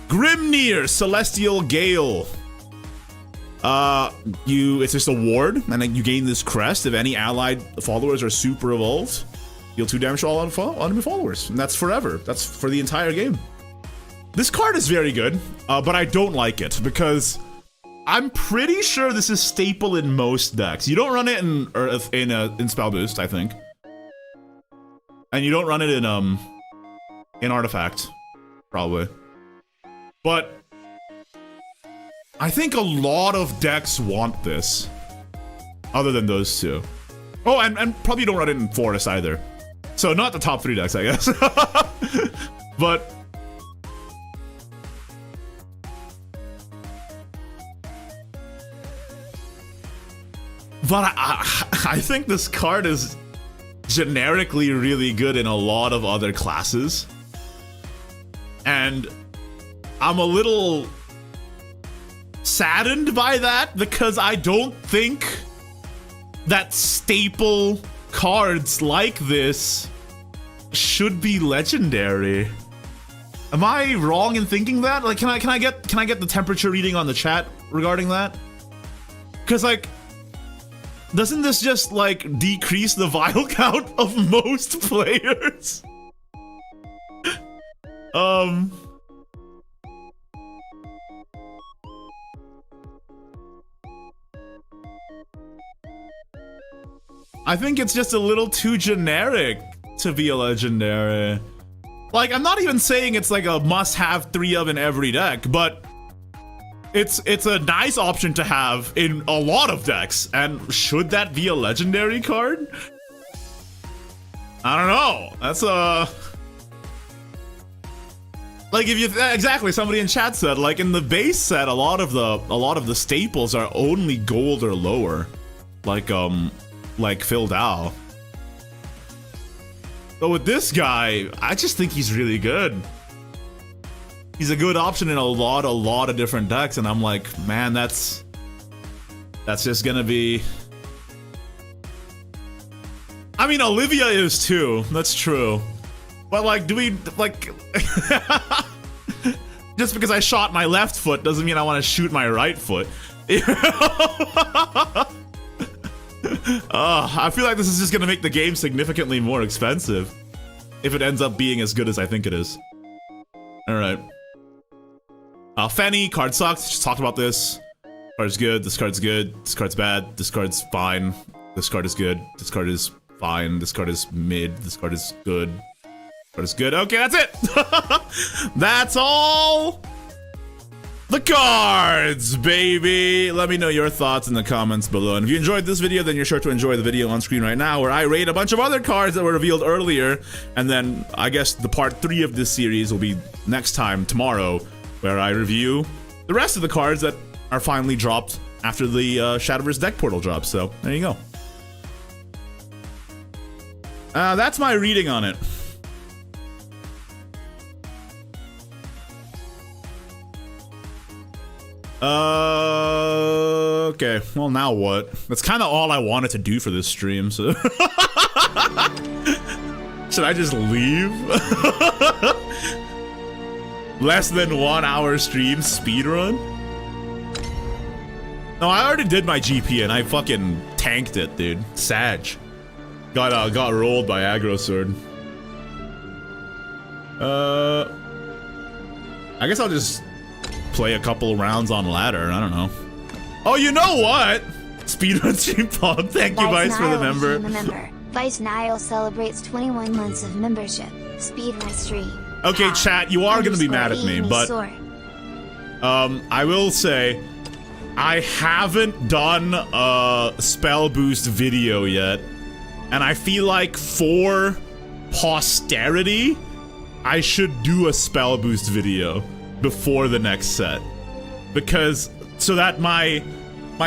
Grimnir, Celestial Gale. It's just a ward, and then you gain this crest if any allied followers are super evolved. Deal 2 damage to all enemy followers, and that's forever. That's for the entire game. This card is very good, but I don't like it because I'm pretty sure this is staple in most decks. You don't run it in Spell Boost, I think, and you don't run it in Artifact, probably. But I think a lot of decks want this, other than those two. Oh, and probably don't run it in Forest either. So not the top 3 decks, I guess. But I think this card is generically really good in a lot of other classes. And I'm a little saddened by that because I don't think that staple cards like this should be legendary. Am I wrong in thinking that? Like, can I get the temperature reading on the chat regarding that? Because like, doesn't this just like decrease the vial count of most players? I think it's just a little too generic to be a legendary. Like, I'm not even saying it's like a must-have 3 of in every deck, but it's a nice option to have in a lot of decks. And should that be a legendary card? I don't know. That's like, if you exactly, somebody in chat said, like, in the base set, a lot of the staples are only gold or lower, like Phil Dow. But with this guy, I just think he's really good. He's a good option in a lot of different decks, and I'm like, man, that's just gonna be. I mean, Olivia is too. That's true. But like, do we like? Just because I shot my left foot doesn't mean I want to shoot my right foot. I feel like this is just gonna make the game significantly more expensive if it ends up being as good as I think it is. All right. Fenny, card sucks. Just talked about this. Card's good. This card's good. This card's bad. This card's fine. This card is good. This card is fine. This card is mid. This card is good. This card is good. Okay, that's it. That's all. The cards, baby! Let me know your thoughts in the comments below. And if you enjoyed this video, then you're sure to enjoy the video on screen right now, where I rate a bunch of other cards that were revealed earlier. And then I guess the part 3 of this series will be next time, tomorrow, where I review the rest of the cards that are finally dropped after the Shadowverse deck portal drops. So there you go. That's my reading on it. Okay, well, now what? That's kind of all I wanted to do for this stream, so... Should I just leave? Less than 1 hour stream speedrun? No, I already did my GP and I fucking tanked it, dude. Sag. Got rolled by aggro sword. I guess I'll just play a couple rounds on ladder. I don't know. Oh, you know what? Speedrun stream pop. Thank you, Vice, for the member. Vice Nile celebrates 21 months of membership. Speedrun stream. Okay, chat, you are gonna be mad at me, but I will say I haven't done a spell boost video yet, and I feel like for posterity, I should do a spell boost video before the next set, because so that my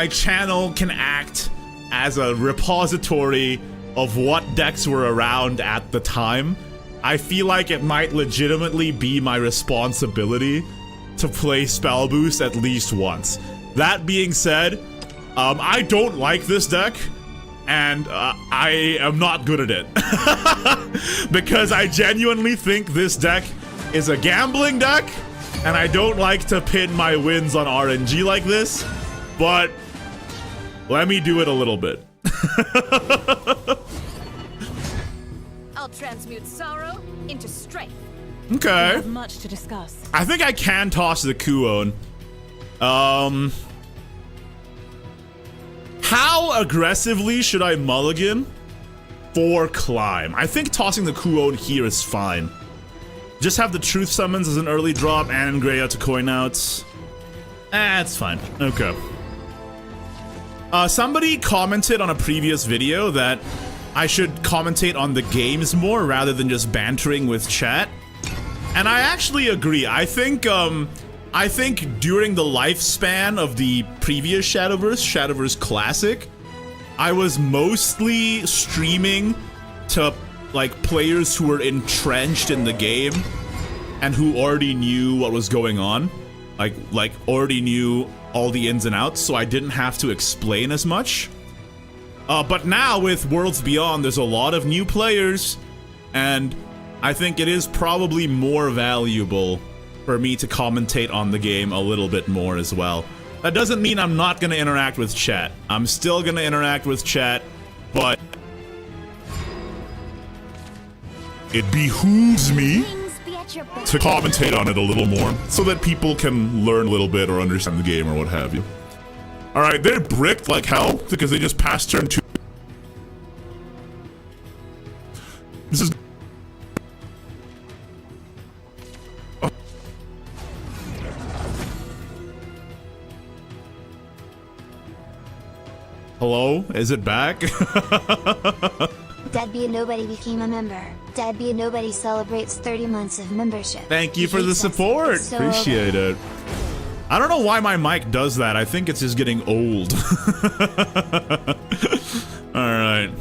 channel can act as a repository of what decks were around at the time. I feel like it might legitimately be my responsibility to play spell boost at least once. That being said, I don't like this deck, and I am not good at it. Because I genuinely think this deck is a gambling deck, and I don't like to pin my wins on RNG like this, but let me do it a little bit. I'll transmute sorrow into strength. We Okay. have much to discuss. I think I can toss the Kuon. How aggressively should I mulligan for climb? I think tossing the Kuon here is fine. Just have the Truth Summons as an early drop and Greya to coin outs. It's fine. Okay. Somebody commented on a previous video that I should commentate on the games more rather than just bantering with chat. And I actually agree. I think during the lifespan of the previous Shadowverse Classic, I was mostly streaming to like players who were entrenched in the game and who already knew what was going on, like already knew all the ins and outs, so I didn't have to explain as much. But now with Worlds Beyond, there's a lot of new players, and I think it is probably more valuable for me to commentate on the game a little bit more as well. That doesn't mean I'm not going to interact with chat. I'm still going to interact with chat, but it behooves me Wings be at your back. to commentate on it a little more so that people can learn a little bit or understand the game or what have you. Alright, they're bricked like hell because they just passed turn 2. This is... Hello? Is it back? Dead Be a Nobody became a member. Dead Be a Nobody celebrates 30 months of membership. Thank you He for the hates us. support. So Appreciate it. I don't know why my mic does that. I think it's just getting old. Alright.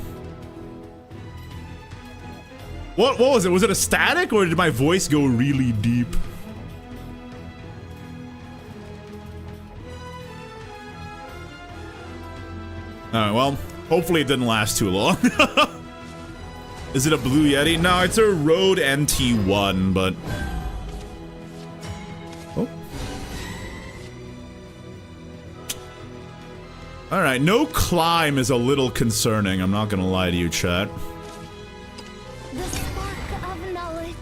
What was it? Was it a static or did my voice go really deep? Alright, well, hopefully it didn't last too long. Is it a Blue Yeti? No, it's a Rode NT1, but... Oh. Alright, no climb is a little concerning. I'm not gonna lie to you, chat. The spark of knowledge.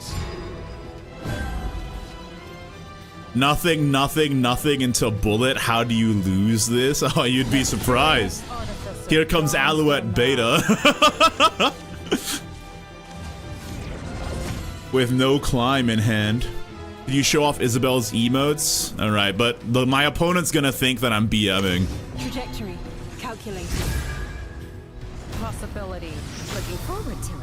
Nothing into bullet. How do you lose this? Oh, you'd be surprised. Here comes Alouette Beta. With no climb in hand. Can you show off Isabel's emotes? Alright, but my opponent's gonna think that I'm BMing. Trajectory calculated. Possibility. Looking forward to it.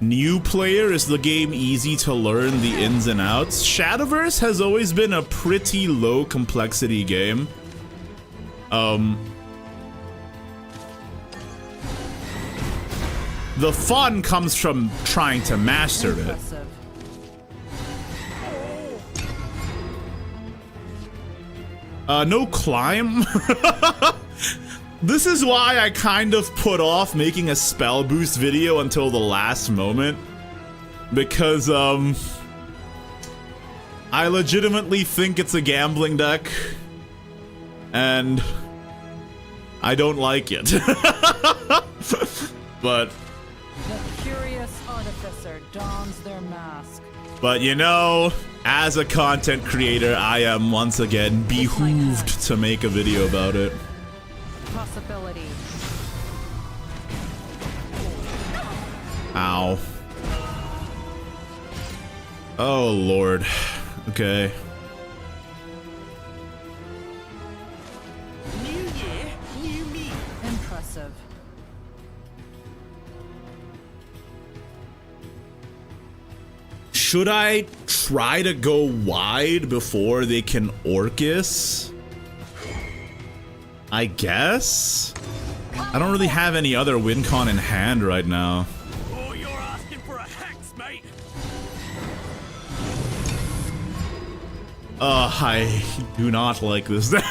New player, is the game easy to learn the ins and outs? Shadowverse has always been a pretty low complexity game. The fun comes from trying to master it. Impressive. No climb? This is why I kind of put off making a spell boost video until the last moment. Because, I legitimately think it's a gambling deck. And I don't like it. But... The curious artificer dons their mask. But you know, as a content creator, I am once again behooved to make a video about it. Possibility. Ow. Oh lord. Okay. New year, new me. Impressive. Should I try to go wide before they can Orcus? I guess? I don't really have any other WinCon in hand right now. Oh, you're asking for a hex, mate. I do not like this deck.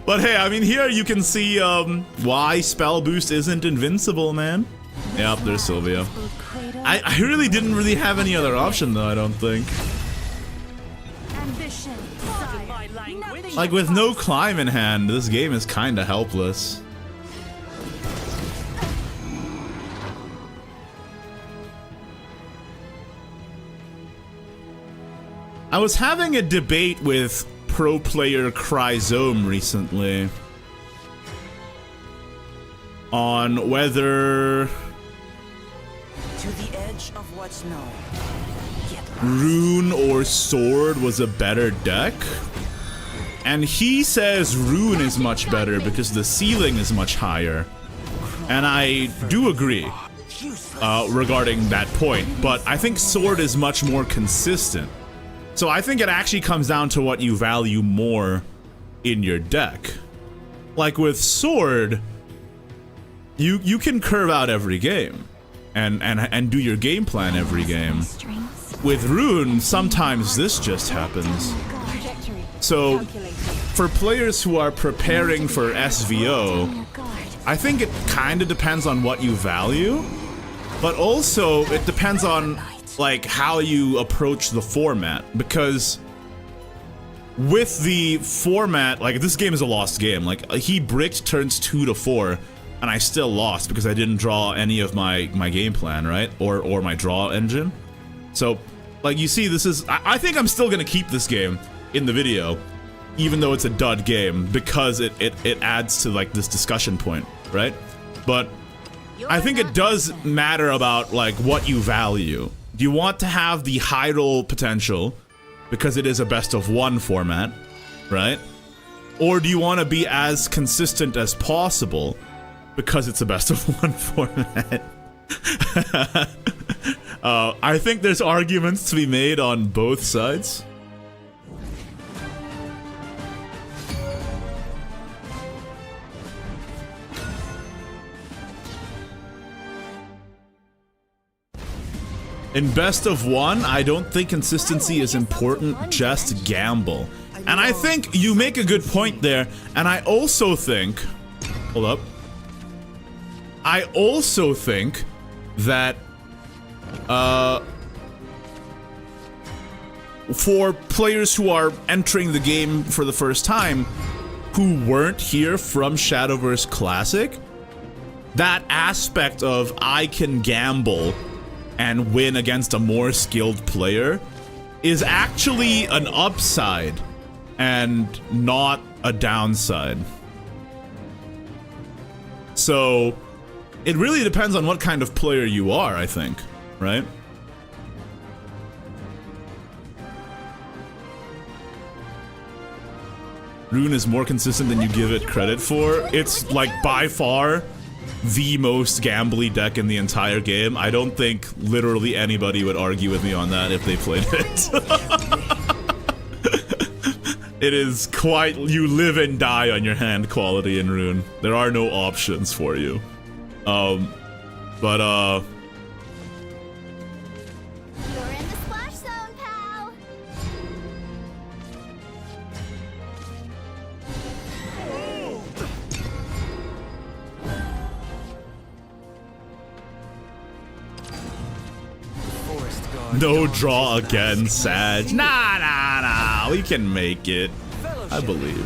But hey, I mean, here you can see why Spell Boost isn't invincible, man. Yep, there's Sylvia. I really didn't really have any other option, though, I don't think. Ambition, Pardon my language. nothing Like, with no climb in hand, this game is kinda helpless. I was having a debate with pro player Chrysome recently on whether To the edge of what's known. Rune or Sword was a better deck. And he says Rune is much better because the ceiling is much higher. And I do agree regarding that point, but I think Sword is much more consistent. So I think it actually comes down to what you value more in your deck. Like with Sword, you can curve out every game and do your game plan every game. With Rune, sometimes this just happens. So for players who are preparing for SVO, I think it kind of depends on what you value, but also it depends on like how you approach the format, because with the format, like this game is a lost game. Like he bricked turns 2 to 4 and I still lost because I didn't draw any of my game plan, right? Or my draw engine. So like you see, this is, I think I'm still gonna keep this game in the video even though it's a dud game because it adds to like this discussion point, right? But I think it does matter about like what you value. Do you want to have the high roll potential because it is a best of 1 format, right? Or do you want to be as consistent as possible because it's a best of 1 format? I think there's arguments to be made on both sides. In best of 1, I don't think consistency is important, just gamble. And I think you make a good point there, and I also think, hold up, I also think that for players who are entering the game for the first time, who weren't here from Shadowverse Classic, that aspect of I can gamble and win against a more skilled player is actually an upside and not a downside. So it really depends on what kind of player you are, I think, right? Rune is more consistent than you give it credit for. It's like by far the most gambly deck in the entire game. I don't think literally anybody would argue with me on that if they played it. It is quite, you live and die on your hand quality in Rune. There are no options for you. You're in the splash zone, pal. No draw again, Sag. Nah, we can make it. I believe.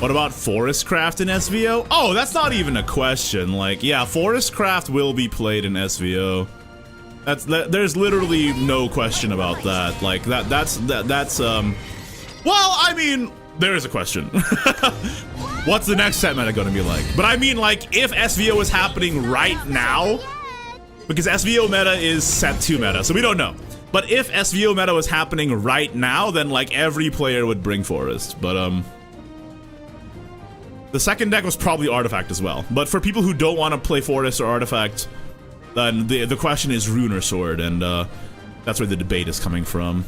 What about Forestcraft in SVO? Oh, that's not even a question. Like, yeah, Forestcraft will be played in SVO. There's literally no question about that. Like, that's well, I mean, there is a question. What's the next set meta gonna be like? But I mean, like, if SVO is happening right now, because SVO meta is set 2 meta, so we don't know. But if SVO meta was happening right now, then like every player would bring Forest. But the second deck was probably Artifact as well. But for people who don't want to play Forest or Artifact, then the question is Rune or Sword, and that's where the debate is coming from.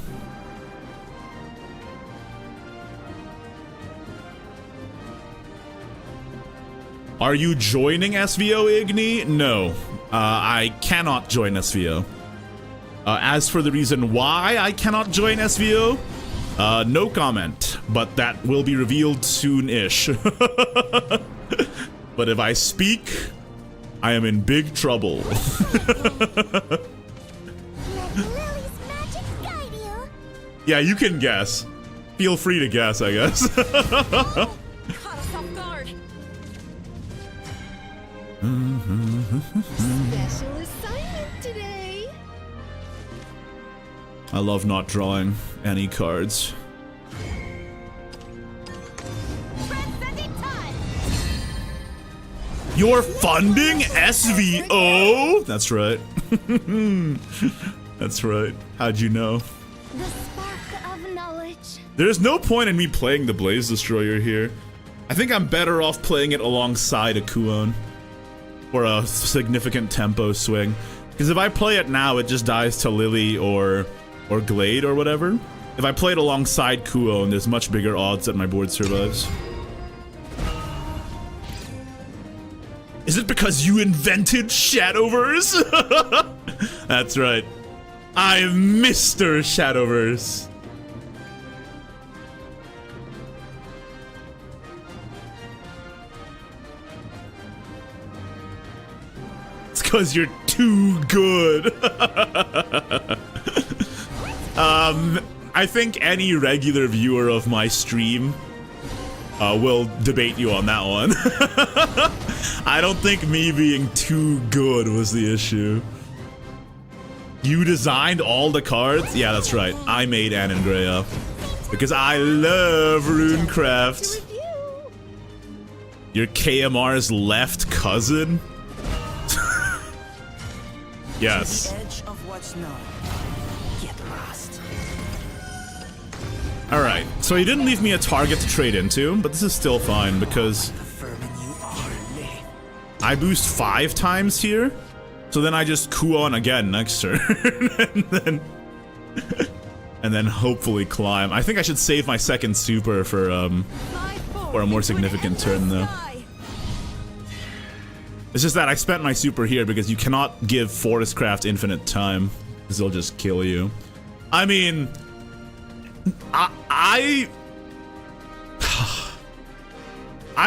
Are you joining SVO, Igni? No. I cannot join SVO. As for the reason why I cannot join SVO, no comment, but that will be revealed soon-ish. But if I speak, I am in big trouble. Let Lily's magic guide you. Yeah, you can guess. Feel free to guess, I guess. Caught us off guard. Special assignment today. I love not drawing any cards. Transcending time. You're funding SVO? That's right. That's right. How'd you know? The spark of knowledge. There's no point in me playing the Blaze Destroyer here. I think I'm better off playing it alongside a Kuon. For a significant tempo swing. Because if I play it now, it just dies to Lily or Glade or whatever. If I play it alongside Kuon, there's much bigger odds that my board survives. Is it because you invented Shadowverse? That's right. I'm Mr. Shadowverse. It's because you're too good. I think any regular viewer of my stream will debate you on that one. I don't think me being too good was the issue. You designed all the cards? Yeah, that's right. I made Anangrea. Because I love RuneCraft. Your KMR's left cousin? Yes. Edge of what's known. Get lost. Alright, so he didn't leave me a target to trade into, but this is still fine because I boost 5 times here, so then I just Kuon again next turn, and then hopefully climb. I think I should save my second super for a more significant turn though. It's just that I spent my super here because you cannot give Forestcraft infinite time, because they'll just kill you. I mean, I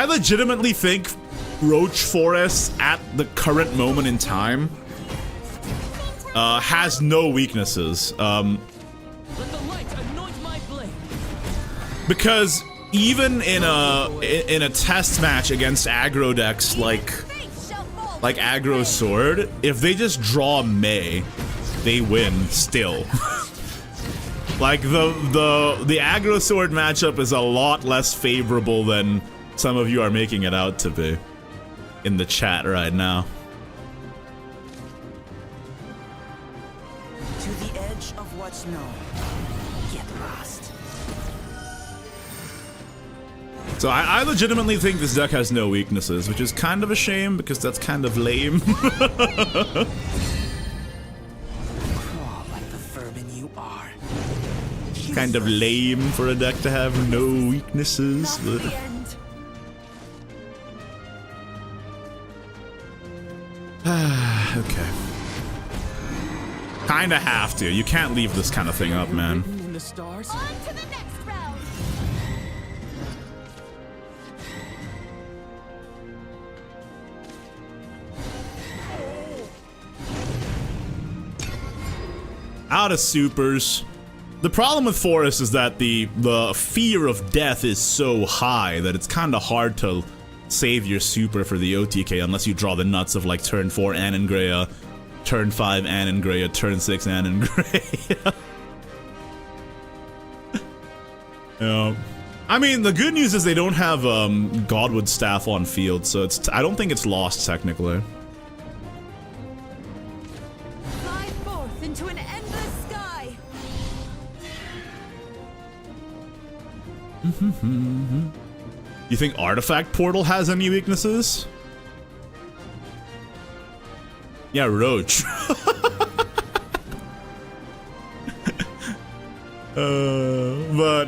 legitimately think Roach Forest at the current moment in time has no weaknesses. Let the light anoint my blade. Because even in a test match against aggro decks like aggro sword, if they just draw Mei, they win still. Like the aggro sword matchup is a lot less favorable than some of you are making it out to be in the chat right now. To the edge of what's known. Get lost. So I legitimately think this deck has no weaknesses, which is kind of a shame because that's kind of lame. Crawl like the vermin you are. Kind of lame for a deck to have no weaknesses. Not the end. Okay. Kinda have to. You can't leave this kind of thing up, man. Written in the stars. On to the next round. Out of supers. The problem with Forest is that the fear of death is so high that it's kind of hard to save your super for the OTK unless you draw the nuts of like turn 4 Anangrea, turn 5 Anangrea, turn 6 Anangrea. Yeah. I mean, the good news is they don't have Godwood Staff on field, so I don't think it's lost technically. Fly forth into an endless sky. You think Artifact Portal has any weaknesses? Yeah, Roach. But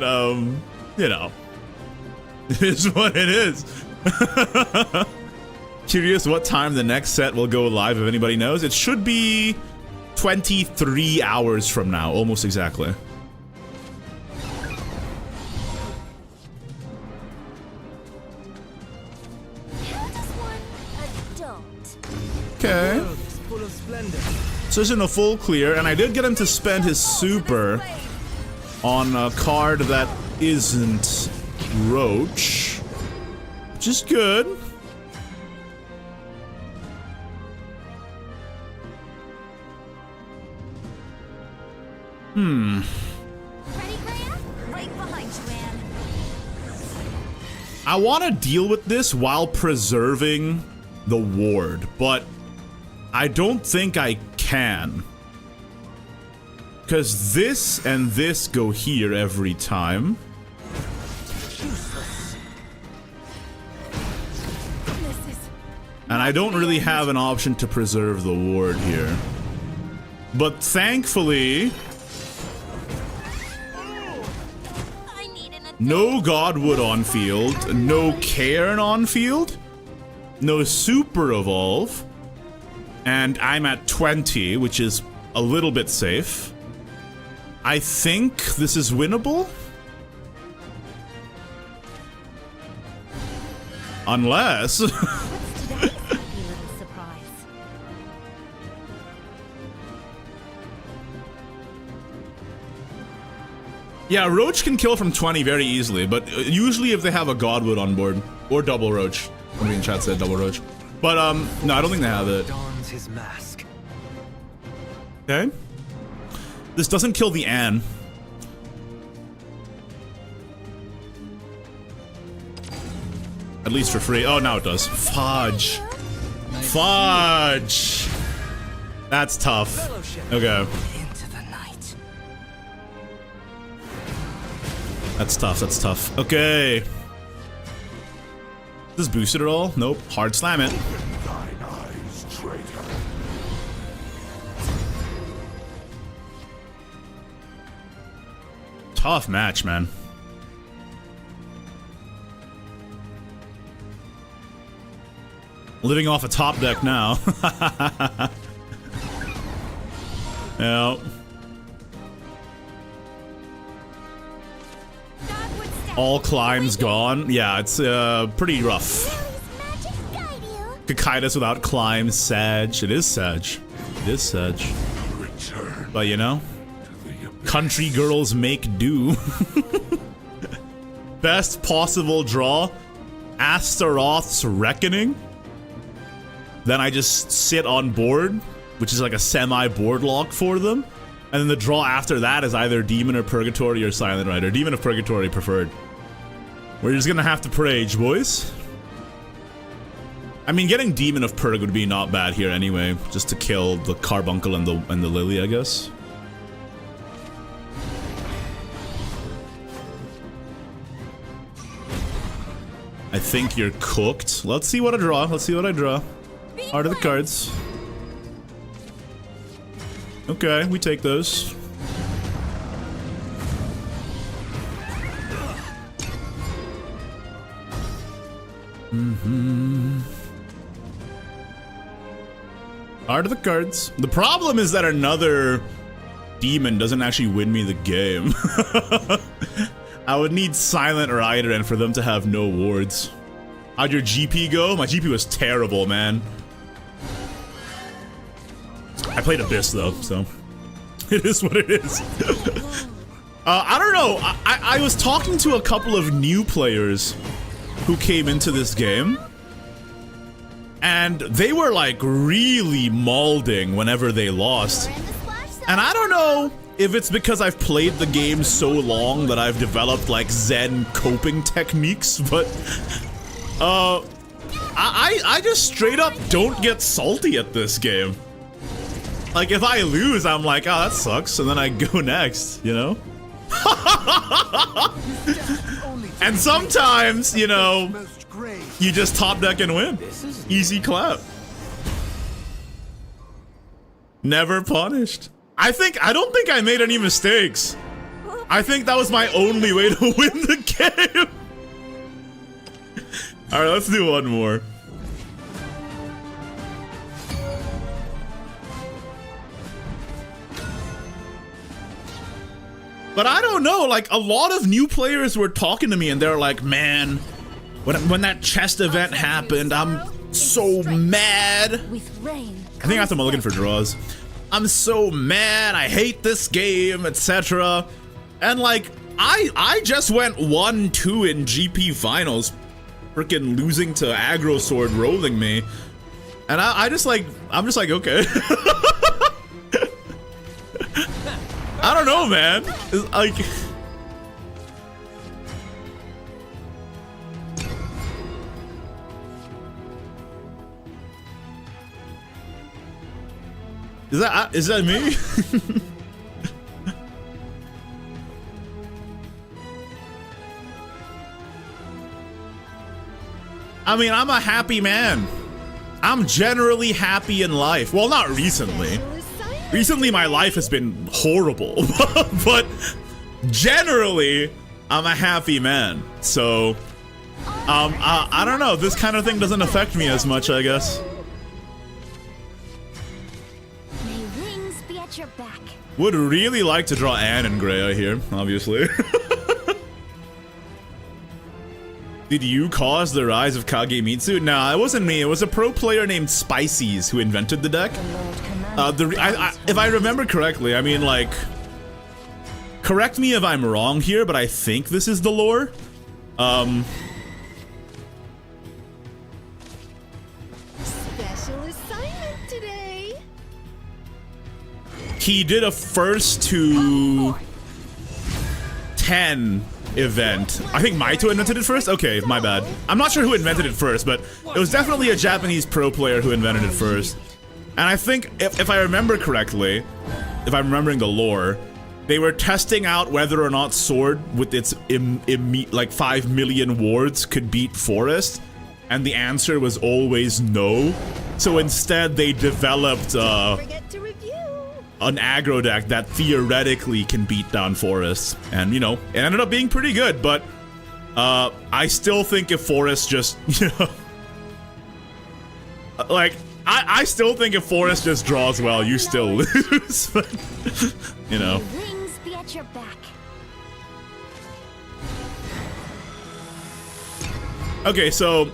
you know, it is what it is. Curious what time the next set will go live, if anybody knows. It should be 23 hours from now, almost exactly. How does one adult? Okay. It's full of splendor. So this is a full clear, and I did get him to spend his super on a card that isn't Roach, which is good. Ready, Graham? Right behind you, Anne. I want to deal with this while preserving the ward, but I don't think I can. Because this and this go here every time. And I don't really have an option to preserve the ward here. But thankfully, I need an no Godwood on field, no Cairn on field, no Super Evolve, and I'm at 20, which is a little bit safe. I think this is winnable. Unless... What's today's happy little surprise? Yeah, Roach can kill from 20 very easily, but usually if they have a Godwood on board, or double Roach. Somebody in chat said double Roach. But, no, I don't think they have it. Dons his mask. Okay. This doesn't kill the Anne. At least for free. Oh, now it does. Fudge. Fudge. That's tough. Okay. Into the night. That's tough. That's tough. Okay. Does this boost it at all? Nope. Hard slam it. Thine eyes, traitor. Tough match, man. Living off a top deck now. Yeah. All climbs gone. Yeah, it's pretty rough. Magic guide you. Kakaitis without climb, Sag. It is Sag. It is Sag. Return But you know, to the abyss. country girls make do. Best possible draw. Astaroth's Reckoning. Then I just sit on board, which is like a semi-board lock for them. And then the draw after that is either Demon of Purgatory or Silent Rider. Demon of Purgatory preferred. We're just gonna have to prage, boys. I mean, getting Demon of Purg would be not bad here anyway, just to kill the Carbuncle and the Lily, I guess. I think you're cooked. Let's see what I draw. Let's see what I draw. Art of the cards. Okay, we take those. Art of the cards. The problem is that another demon doesn't actually win me the game. I would need Silent Rider and for them to have no wards. How'd your GP go? My GP was terrible, man. I played Abyss though, so it is what it is. I don't know. I was talking to a couple of new players who came into this game, and they were like really maulding whenever they lost. We're in the splash zone. And I don't know if it's because I've played the game so long that I've developed like Zen coping techniques, but I just straight up don't get salty at this game. Like, if I lose, I'm like, oh, that sucks, and then I go next, you know? And sometimes, you know, Most grave. you just top deck and win. Easy clap. Never punished. I don't think I made any mistakes. I think that was my only way to win the game. Alright, let's do one more. But I don't know, like, a lot of new players were talking to me and they're like, man, when that chest event happened, I'm so mad. With rain. I think I have to mulligan for draws. I'm so mad, I hate this game, etc. And like, I just went 1-2 in GP finals, freaking losing to Aggro Sword rolling me. And I'm just like, okay. I don't know, man. It's like, is that me? I mean, I'm a happy man. I'm generally happy in life. Well, not recently. Recently, my life has been horrible. But generally, I'm a happy man. So, I don't know. This kind of thing doesn't affect me as much, I guess. May wings be at your back. Would really like to draw Anne and Greya here, obviously. Did you cause the rise of Kagemitsu? Nah, it wasn't me. It was a pro player named Spices who invented the deck. If I remember correctly, I mean, like, correct me if I'm wrong here, but I think this is the lore. Special assignment today. He did a first to 10 event. I think Maito invented it first? Okay, my bad. I'm not sure who invented it first, but it was definitely a Japanese pro player who invented it first. And I think, if I remember correctly, if I'm remembering the lore, they were testing out whether or not Sword, with its like 5 million wards, could beat Forest, and the answer was always no. So instead, they developed Forget to review. an aggro deck that theoretically can beat down Forest. And, you know, it ended up being pretty good, but I still think if Forest just, you know, like, I still think if Forest just draws well, you still lose. You know. May wings be at your back. Okay, so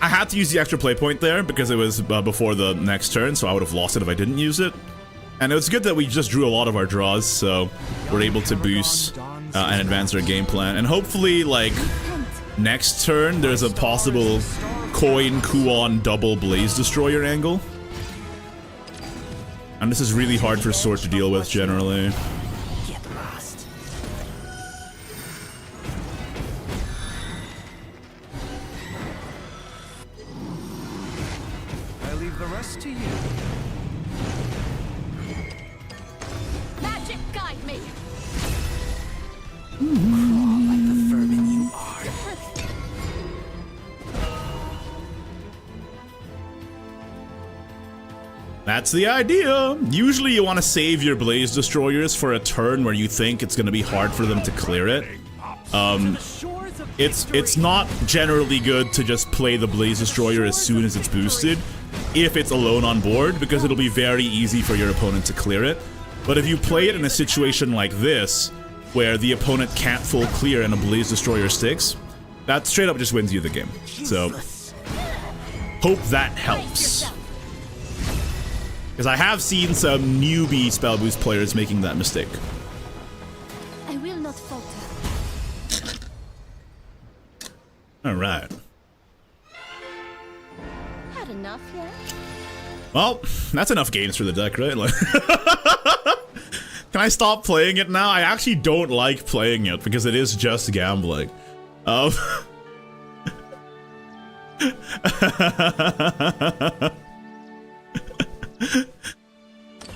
I had to use the extra play point there because it was before the next turn, so I would have lost it if I didn't use it. And it was good that we just drew a lot of our draws, so we're able to boost and advance our game plan. And hopefully, like, next turn, there's a possible coin Kuon double Blaze Destroyer angle. And this is really hard for Sword to deal with, generally. Get lost. I leave the rest to you. Magic guide me. Crawl like the vermin you are. That's the idea. Usually you want to save your Blaze Destroyers for a turn where you think it's going to be hard for them to clear it. It's not generally good to just play the Blaze Destroyer as soon as it's boosted, if it's alone on board, because it'll be very easy for your opponent to clear it. But if you play it in a situation like this, where the opponent can't full clear and a Blaze Destroyer sticks, that straight up just wins you the game. So, hope that helps. Because I have seen some newbie Spell Boost players making that mistake. I will not falter. Alright. Had enough yet? Well, that's enough games for the deck, right? Like, can I stop playing it now? I actually don't like playing it because it is just gambling.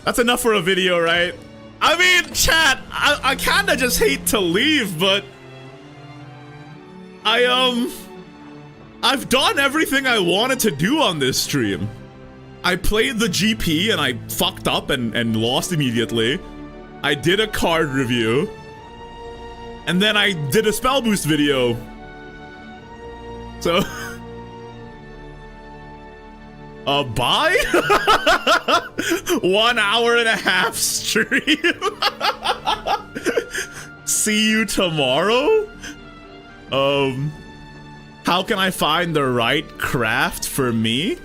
That's enough for a video, right? I mean, chat, I kinda just hate to leave, but I've done everything I wanted to do on this stream. I played the GP and I fucked up and lost immediately. I did a card review. And then I did a spell boost video. So bye? 1 hour and a half stream. See you tomorrow? How can I find the right craft for me?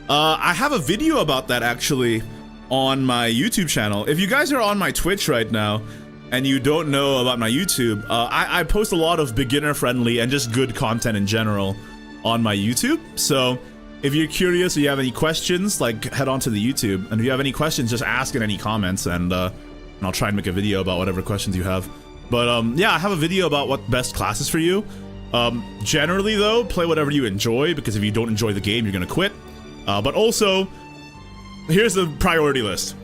I have a video about that actually on my YouTube channel. If you guys are on my Twitch right now, and you don't know about my YouTube, I post a lot of beginner-friendly and just good content in general on my YouTube. So if you're curious or you have any questions, like, head on to the YouTube. And if you have any questions, just ask in any comments, and I'll try and make a video about whatever questions you have. But yeah, I have a video about what best class is for you. Generally, though, play whatever you enjoy, because if you don't enjoy the game, you're gonna quit. But also, here's the priority list.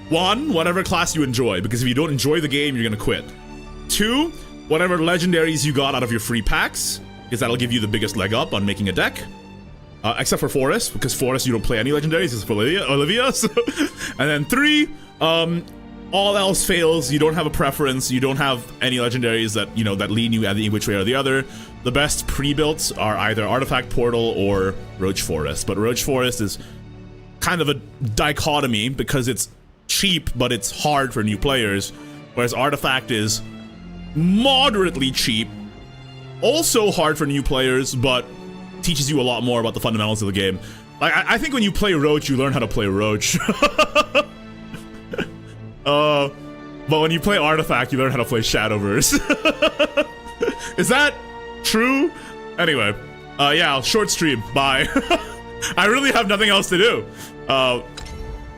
1, whatever class you enjoy, because if you don't enjoy the game, you're gonna quit. 2, whatever legendaries you got out of your free packs, because that'll give you the biggest leg up on making a deck. Except for Forest, because Forest you don't play any legendaries, it's for Olivia. So. And then 3, all else fails, you don't have a preference, you don't have any legendaries that, you know, that lean you either which way or the other. The best pre-builds are either Artifact Portal or Roach Forest. But Roach Forest is kind of a dichotomy because it's cheap, but it's hard for new players, whereas Artifact is moderately cheap, also hard for new players, but teaches you a lot more about the fundamentals of the game. Like, I think when you play Roach, you learn how to play Roach. But when you play Artifact, you learn how to play Shadowverse. Is that true? Anyway, yeah, short stream, bye. I really have nothing else to do.